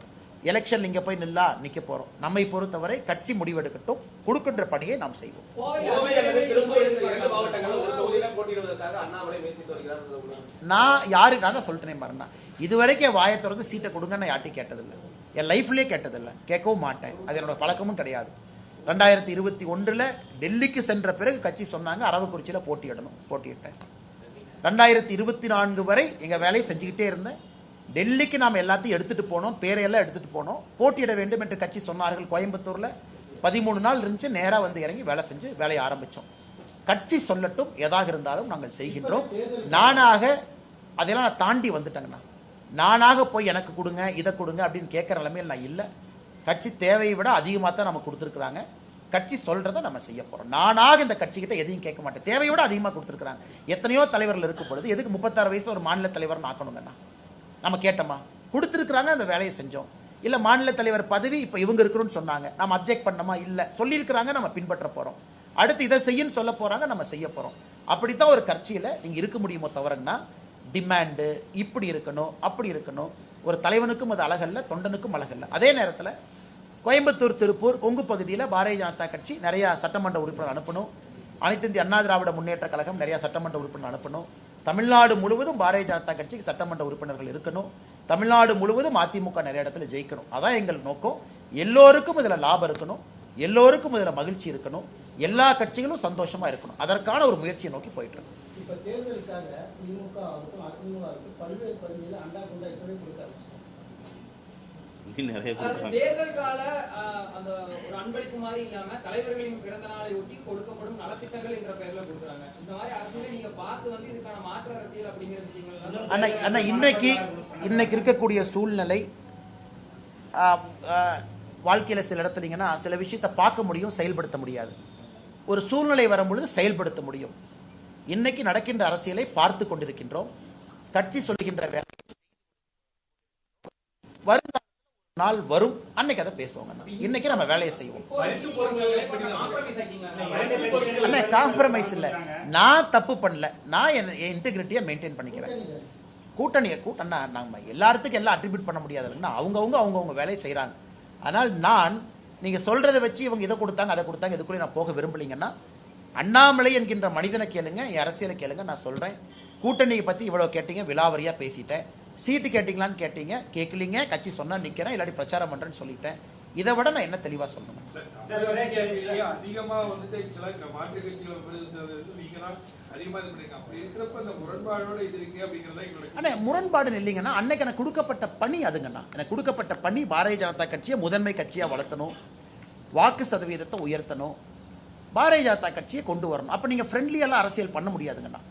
எலெக்ஷன் இங்கே போய் நிற்க போகிறோம். நம்மை பொறுத்தவரை கட்சி முடிவெடுக்கட்டும், கொடுக்கின்ற பணியை நாம் செய்வோம். நான் தான் சொல்லிட்டேன் பாருங்க, இதுவரைக்கும் வாயை திறந்து சீட்டை கொடுங்க நான் யார்ட்டையும் கேட்டதில்லை, என் லைஃப்லேயே கேட்டதில்லை, கேட்கவும் மாட்டேன். அது என்னோட பழக்கமும் கிடையாது. 2021 டெல்லிக்கு சென்ற பிறகு கட்சி சொன்னாங்க அரவக்குறிச்சியில் போட்டியிட்டேன். 2024 வரை எங்கள் வேலையை செஞ்சுக்கிட்டே இருந்தேன். டெல்லிக்கு நாம் எல்லாத்தையும் எடுத்துகிட்டு போனோம், பேரையெல்லாம் எடுத்துகிட்டு போனோம். போட்டியிட வேண்டும் என்று கட்சி சொன்னார்கள். கோயம்புத்தூரில் 13 நாள் இருந்துச்சு. நேராக வந்து இறங்கி வேலை செஞ்சு வேலையை ஆரம்பித்தோம். கட்சி சொல்லட்டும், எதாக இருந்தாலும் நாங்கள் செய்கின்றோம். நானாக அதெல்லாம் நான் தாண்டி வந்துட்டேங்கண்ணா. நானாக போய் எனக்கு கொடுங்க, இதை கொடுங்க அப்படின்னு கேட்குற நிலைமையில் நான் இல்லை. கட்சி தேவையை விட அதிகமாக தான் நம்ம கொடுத்துருக்குறாங்க. கட்சி சொல்கிறத நம்ம செய்ய போகிறோம். நானாக இந்த கட்சிக்கிட்ட எதையும் கேட்க மாட்டேன். தேவையை விட அதிகமாக கொடுத்துருக்குறாங்க. எத்தனையோ தலைவர்கள் இருக்க பொழுது எதுக்கு 36 வயசில் ஒரு மாநில தலைவர்னு ஆக்கணுங்கண்ணா? நம்ம கேட்டோமா? கொடுத்துருக்குறாங்க, அந்த வேலையை செஞ்சோம். இல்லை மாநில தலைவர் பதவி இப்போ இவங்க இருக்கணும்னு சொன்னாங்க, நம்ம அப்ஜெக்ட் பண்ணோமா? இல்லை, சொல்லியிருக்கிறாங்க, நம்ம பின்பற்ற போகிறோம். அடுத்து இதை செய்யன்னு சொல்ல போகிறாங்க, நம்ம செய்ய போகிறோம். அப்படித்தான் ஒரு கட்சியில் நீங்கள் இருக்க முடியுமோ தவிரன்னா டிமாண்டு இப்படி இருக்கணும் அப்படி இருக்கணும். ஒரு தலைவனுக்கும் அது அழகல்ல, தொண்டனுக்கும் அழகல்ல. அதே நேரத்தில் கோயம்புத்தூர், திருப்பூர், கொங்கு பகுதியில் பாரதிய ஜனதா கட்சி நிறையா சட்டமன்ற உறுப்பினர் அனுப்பணும். அனைத்து இந்திய அண்ணா திராவிட முன்னேற்ற கழகம் நிறையா சட்டமன்ற உறுப்பினர் அனுப்பணும். தமிழ்நாடு முழுவதும் பாரதிய ஜனதா கட்சிக்கு சட்டமன்ற உறுப்பினர்கள் இருக்கணும். தமிழ்நாடு முழுவதும் அதிமுக நிறைய இடத்துல ஜெயிக்கணும். அதான் எங்கள் நோக்கம். எல்லோருக்கும் இதில் லாபம் இருக்கணும், எல்லோருக்கும் இதில் மகிழ்ச்சி இருக்கணும், எல்லா கட்சிகளும் சந்தோஷமா இருக்கணும். அதற்கான ஒரு முயற்சியை நோக்கி போயிட்டு இருக்கோம். இப்ப தேர்தலுக்காக திமுக ஆகட்டும் அதிமுக ஆகட்டும் பல்வேறு பகுதிகளில் அண்டா குண்டா இப்பவே கொடுத்தாங்க. தேர்தல் கால அந்த ஒரு அன்பளிப்பு மாதிரி இல்லாம தலைவர்களின் பிறந்த நாளை ஒட்டி கொடுக்கப்படும் நலத்திட்டங்கள் என்ற பெயர்ல கொடுக்குறாங்க. இந்த மாதிரி அரசியலை நீங்க பார்த்து வந்து இதுக்கான மாற்று அரசியல் அப்படிங்கிற விஷயங்கள் இன்னைக்கு இருக்கக்கூடிய சூழ்நிலை வாழ்க்கையில சில இடத்துலங்கன்னா சில விஷயத்தை பார்க்க முடியும், செயல்படுத்த முடியாது. ஒரு சூழ்நிலை வரும்பொழுது செயல்படுத்த முடியும். இன்னைக்கு நடக்கின்ற அரசியலை பார்த்து கொண்டிருக்கின்றோம். கட்சி சொல்லுகின்ற வேலை வரும் நாள் வரும், அன்னைக்கு அதை பேசுவாங்க. இன்னைக்கு நம்ம வேலையை செய்வோம். காம்ப்ரமைஸ் இல்ல, நான் தப்பு பண்ணல, நான் என் இன்டெகிரிட்டியை மெயின்டைன் பண்ணிக்கிறேன். கூட்டணியை நம்ம எல்லாத்துக்கும் எல்லாம் அட்ரிபியூட் பண்ண முடியாது இல்லைன்னா, அவங்கவுங்க வேலையை செய்யறாங்க. ஆனால் நான் நீங்க சொல்றதை வச்சு இவங்க இதை கொடுத்தாங்க அதை கொடுத்தாங்க இதுக்குள்ளே நான் போக விரும்பலீங்கன்னா, அண்ணாமலை என்கின்ற மனிதனை கேளுங்க, என் அரசியலை கேளுங்க. நான் சொல்றேன், கூட்டணியை பத்தி இவ்வளவு கேட்டீங்க, விலாவரியா பேசிட்டேன். சீட்டு கேட்டீங்களான்னு கேட்டீங்க, கேட்கலீங்க. கட்சி சொன்னா நிக்கிறேன், இல்லாட்டி பிரச்சாரம் பண்றேன்னு சொல்லிட்டேன். இதை விட நான் என்ன தெளிவா சொல்லணும்? அதிகமா வந்துட்டு மாற்று கட்சிகளை முரண்பாடு இல்லைங்கன்னா, அன்னைக்கு எனக்கு கொடுக்கப்பட்ட பணி அதுங்கண்ணா. எனக்கு கொடுக்கப்பட்ட பணி பாரதிய ஜனதா கட்சியை முதன்மை கட்சியா வளர்த்தணும், வாக்கு சதவீதத்தை உயர்த்தணும், பாரதிய ஜனதா கட்சியை கொண்டு வரணும். அப்ப நீங்க ஃப்ரெண்ட்லியெல்லாம் அரசியல் பண்ண முடியாதுங்கண்ணா.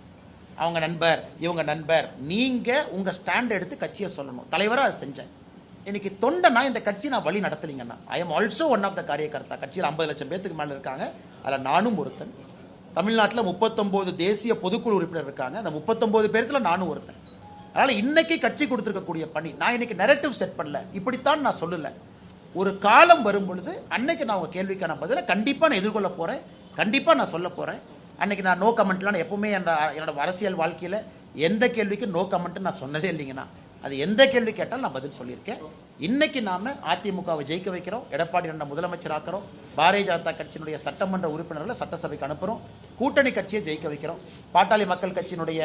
அவங்க நண்பர், இவங்க நண்பர், நீங்க உங்க ஸ்டாண்ட் எடுத்து கட்சியை சொல்லணும். தலைவராக அதை செஞ்சேன். இன்னைக்கு தொண்டனா இந்த கட்சி நான் வழி நடத்தலிங்கண்ணா. I am also one of the காரியகர்த்தா. கட்சியில் 50 லட்சம் பேருக்கு மேல இருக்காங்க, அதில் நானும் ஒருத்தன். தமிழ்நாட்டில் 39 தேசிய பொதுக்குழு உறுப்பினர் இருக்காங்க, அந்த 39 பேர்த்துல நானும் ஒருத்தன். அதனால இன்னைக்கு கட்சி கொடுத்துருக்கக்கூடிய பணி, நான் இன்னைக்கு நெரட்டிவ் செட் பண்ணல, இப்படித்தான் நான் சொல்லல. ஒரு காலம் வரும் பொழுது அன்னைக்கு நான் உங்க கேள்விக்கான பதிலை கண்டிப்பா நான் எதிர்கொள்ள போறேன், கண்டிப்பா நான் சொல்ல போறேன். அன்னைக்கு நான் நோ கமெண்ட்லாம் எப்பவுமே என்னோட அரசியல் வாழ்க்கையில எந்த கேள்விக்கு நோ கமெண்ட் நான் சொன்னதே இல்லைங்கண்ணா. அது எந்த கேள்வி கேட்டாலும் நான் பதில் சொல்லியிருக்கேன். இன்னைக்கு நாம அதிமுகவை ஜெயிக்க வைக்கிறோம், எடப்பாடி அண்ணா முதலமைச்சர் ஆக்கிறோம், பாரதிய ஜனதா கட்சியினுடைய சட்டமன்ற உறுப்பினர்களை சட்டசபைக்கு அனுப்புறோம், கூட்டணி கட்சியை ஜெயிக்க வைக்கிறோம். பாட்டாளி மக்கள் கட்சியினுடைய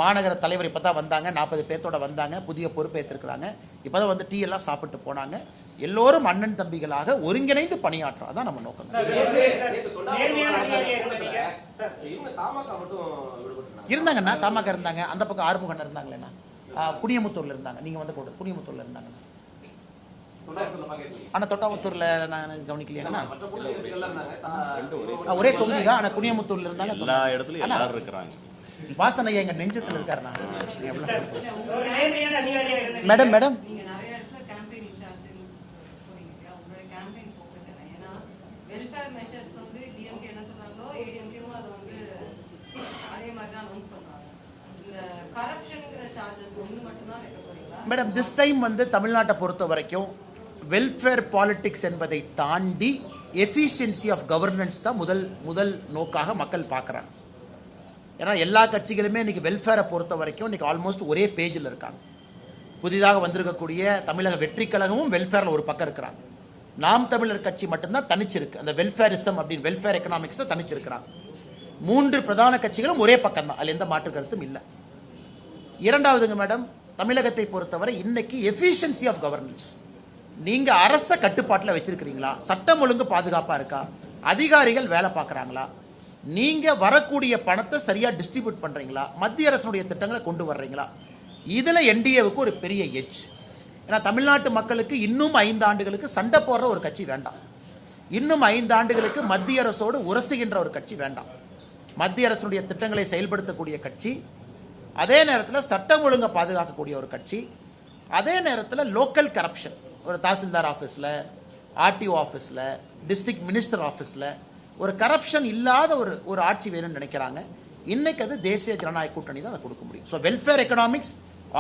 மாநகர தலைவர் இப்பதான் வந்தாங்க, 40 பேர்த்தோட வந்தாங்க, புதிய பொறுப்பேற்றிருக்கிறாங்க. இப்பதான் வந்து டீ எல்லாம் சாப்பிட்டு போனாங்க. எல்லோரும் அண்ணன் தம்பிகளாக ஒருங்கிணைந்து பணியாற்றோம். அதான் நம்ம நோக்கம். இருந்தாங்கண்ணா, தமாக இருந்தாங்க, அந்த பக்கம் ஆறுமுகன் இருந்தாங்களேண்ணா, குனியமுத்தூர்ல இருந்தாங்க. நீங்க வந்து குனியமுத்தூர்ல இருந்தாங்க. ஆனா தொட்டாமுத்தூர்ல நான் கவனிக்கலையாங்கண்ணா. ஒரே தொகுதி தான், ஆனா குனியமுத்தூர்ல இருந்தாங்க. எல்லா இடத்துலயும் எல்லாரும் இருக்காங்க. வாசனையா எங்க நெஞ்சத்துல இருக்காருண்ணா. மேடம் மேடம் வெல்ஃபேர் மெஷர்ஸ் வந்து டிஎம்கே என்ன சொன்னாங்களோ ஏடிஎம்கேவும் அதை வந்து அதே மாதிரி தான் அனௌன்ஸ் பண்றாங்க. இந்த கரப்ஷன்ங்கிற சார்ஜஸ் ஒன்று மட்டும்தான் வைக்க போறீங்களா? மேடம், திஸ் டைம் வந்து தமிழ்நாட்டை பொறுத்த வரைக்கும் வெல்ஃபேர் பாலிடிக்ஸ் என்பதை தாண்டி எஃபிஷியன்சி ஆஃப் கவர்னன்ஸ் தான் முதல் நோக்காக மக்கள் பார்க்குறாங்க. ஏன்னா எல்லா கட்சிகளுமே இன்னைக்கு வெல்ஃபேரை பொறுத்த வரைக்கும் இன்னைக்கு ஆல்மோஸ்ட் ஒரே பேஜில் இருக்காங்க. புதிதாக வந்திருக்கக்கூடிய தமிழக வெற்றி கழகமும் வெல்ஃபேரில் ஒரு பக்கம் இருக்கிறாங்க. நாம் தமிழர் கட்சி மட்டும்தான் தனிச்சிருக்கு. அந்த வெல்ஃபேரிசம் அப்படின்னு வெல்ஃபேர் எக்கனாமிக்ஸ் தான் தனிச்சிருக்கிறாங்க. 3 பிரதான கட்சிகளும் ஒரே பக்கம் தான், அதில் எந்த மாற்று கருத்தும் இல்லை. இரண்டாவதுங்க மேடம், தமிழகத்தை பொறுத்தவரை இன்னைக்கு எஃபிஷியன்சி ஆஃப் கவர்னன்ஸ். நீங்க அரச கட்டுப்பாட்டில் வச்சிருக்கிறீங்களா? சட்டம் ஒழுங்கு பாதுகாப்பா இருக்கா? அதிகாரிகள் வேலை பார்க்கறாங்களா? நீங்க வரக்கூடிய பணத்தை சரியா டிஸ்ட்ரிபியூட் பண்றீங்களா? மத்திய அரசுடைய திட்டங்களை கொண்டு வர்றீங்களா? இதுல என்டிஏவுக்கு ஒரு பெரிய எட்ஜ். ஏன்னா தமிழ்நாட்டு மக்களுக்கு இன்னும் 5 ஆண்டுகளுக்கு சண்டை போடுற ஒரு கட்சி வேண்டாம். இன்னும் 5 ஆண்டுகளுக்கு மத்திய அரசோடு உரசுகின்ற ஒரு கட்சி வேண்டாம். மத்திய அரசுடைய திட்டங்களை செயல்படுத்தக்கூடிய கட்சி, அதே நேரத்தில் சட்டம் ஒழுங்கை பாதுகாக்கக்கூடிய ஒரு கட்சி, அதே நேரத்தில் லோக்கல் கரப்ஷன், ஒரு தாசில்தார் ஆஃபீஸில், ஆர்டிஓ ஆஃபீஸில், டிஸ்ட்ரிக்ட் மினிஸ்டர் ஆஃபீஸில் ஒரு கரப்ஷன் இல்லாத ஒரு ஆட்சி வேணும்னு நினைக்கிறாங்க. இன்னைக்கு அது தேசிய ஜனநாயக கூட்டணி தான் அதை கொடுக்க முடியும். ஸோ வெல்ஃபேர் எக்கனாமிக்ஸ்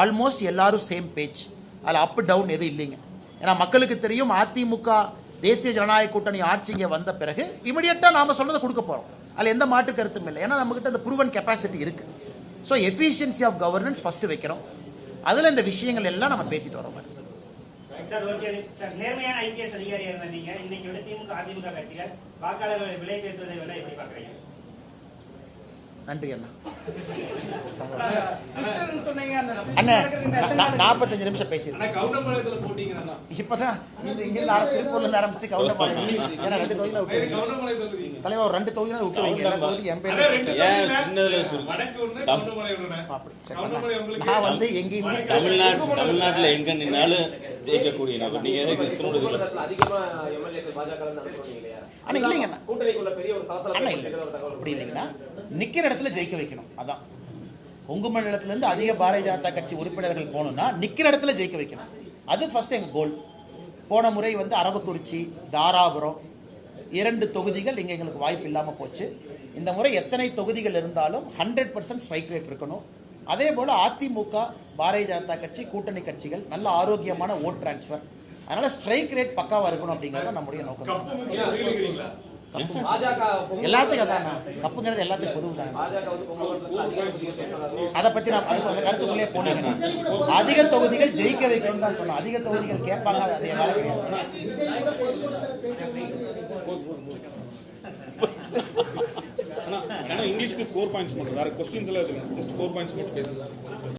ஆல்மோஸ்ட் எல்லாரும் சேம் பேஜ், அதில் அப் டவுன் எதுவும் இல்லைங்க. ஏன்னா மக்களுக்கு தெரியும் அதிமுக தேசிய ஜனநாயக கூட்டணி ஆட்சிங்க வந்த பிறகு இமிடியட்டாக நாம சொன்னதை கொடுக்க போகிறோம். அதில் எந்த மாற்று கருத்தும் இல்லை. ஏன்னா நம்மகிட்ட அந்த ப்ரூவன் கெப்பாசிட்டி இருக்கு. So efficiency of governance first வைக்கிறோம். அதில் இந்த விஷயங்கள் எல்லாம் நம்ம பேசிட்டு வரோம். சார் ஓகே சார், நேர்மையான ஐபிஎஸ் அதிகாரியா இருந்த நீங்க இன்னைக்கு விட திமுக அதிமுக கட்சிகள் வாக்காளர்கள் விலை பேசுவதை விட எப்படி பாக்குறீங்க? நன்றி அண்ணா. சொன்னீங்க அந்த அண்ணா 45 நிமிஷம் பேசியிருக்கேன். கவுண்டம்பாளையத்துல போட்டீங்கன்னா இப்பதான் இங்கிருந்து திருப்பூர்ல இருந்து ஆரம்பிச்சு கவுண்டம்பாளையம். ஏன்னா 2 தொகுதியில விட்டு வைங்க. கவுண்டம்பாளையத்துல இருக்கீங்க தலைவர் 2 தொகுதியில விட்டு வைங்க. எல்லா தொகுதியும் என் பேர் வடக்கு ஒண்ணு கவுண்டம்பாளையம் ஒண்ணு. கவுண்டம்பாளையம் உங்களுக்கு நான் வந்து எங்கேயுமே தமிழ்நாட்டுல எங்க நின்னாலும் ஜெயிக்கக்கூடிய நபர். நீங்க எதுக்கு திருநெல்வேலி அதிகமா எம்எல்ஏக்கள் பாஜக இல்லையா? ஆனா இல்லைங்கண்ணா, கூட்டணிக்குள்ள பெரிய ஒரு அண்ணா இல்லை அப்படி இல்லைங்கண்ணா, நிக்கிற இடத்துல ஜெயிக்க வைக்கணும். அதான் கொங்கு மண்டலத்துல இருந்து அதிக பாரதிய ஜனதா கட்சி உறுப்பினர்கள் போகணும்னா நிக்கிற இடத்துல ஜெயிக்க வைக்கணும். அது ஃபர்ஸ்ட் எங்க கோல். போன முறை வந்து அரவக்குறிச்சி, தாராபுரம் 2 தொகுதிகள் இங்க எங்களுக்கு வாய்ப்பு இல்லாம போச்சு. இந்த முறை எத்தனை தொகுதிகள் இருந்தாலும் 100% ஸ்ட்ரைக் ரேட் இருக்கணும். அதே போல அதிமுக, பாரதிய ஜனதா கட்சி, கூட்டணி கட்சிகள் நல்ல ஆரோக்கியமான ஓட் டிரான்ஸ்பர், அதனால ஸ்ட்ரைக் ரேட் பக்காவா இருக்கணும் அப்படிங்கறது நம்முடைய நோக்கம். எல்லாத்துக்கும் அதான் கப்புங்கிறது எல்லாத்துக்கும் பொதுவுதான். அதை பத்தி நான் அதுக்கு அந்த கருத்துக்குள்ளே போனேன். அதிக தொகுதிகள் ஜெயிக்க வைக்கணும் தான் சொன்னோம். அதிக தொகுதிகள் கேட்பாங்க, அதே வேலை கிடையாது. இங்கிலீஷ்க்கு 4 பாயிண்ட்ஸ் மட்டும், வேற क्वेश्चंस எல்லாம் ஜஸ்ட் 4 பாயிண்ட்ஸ் மட்டும் பேசுங்க.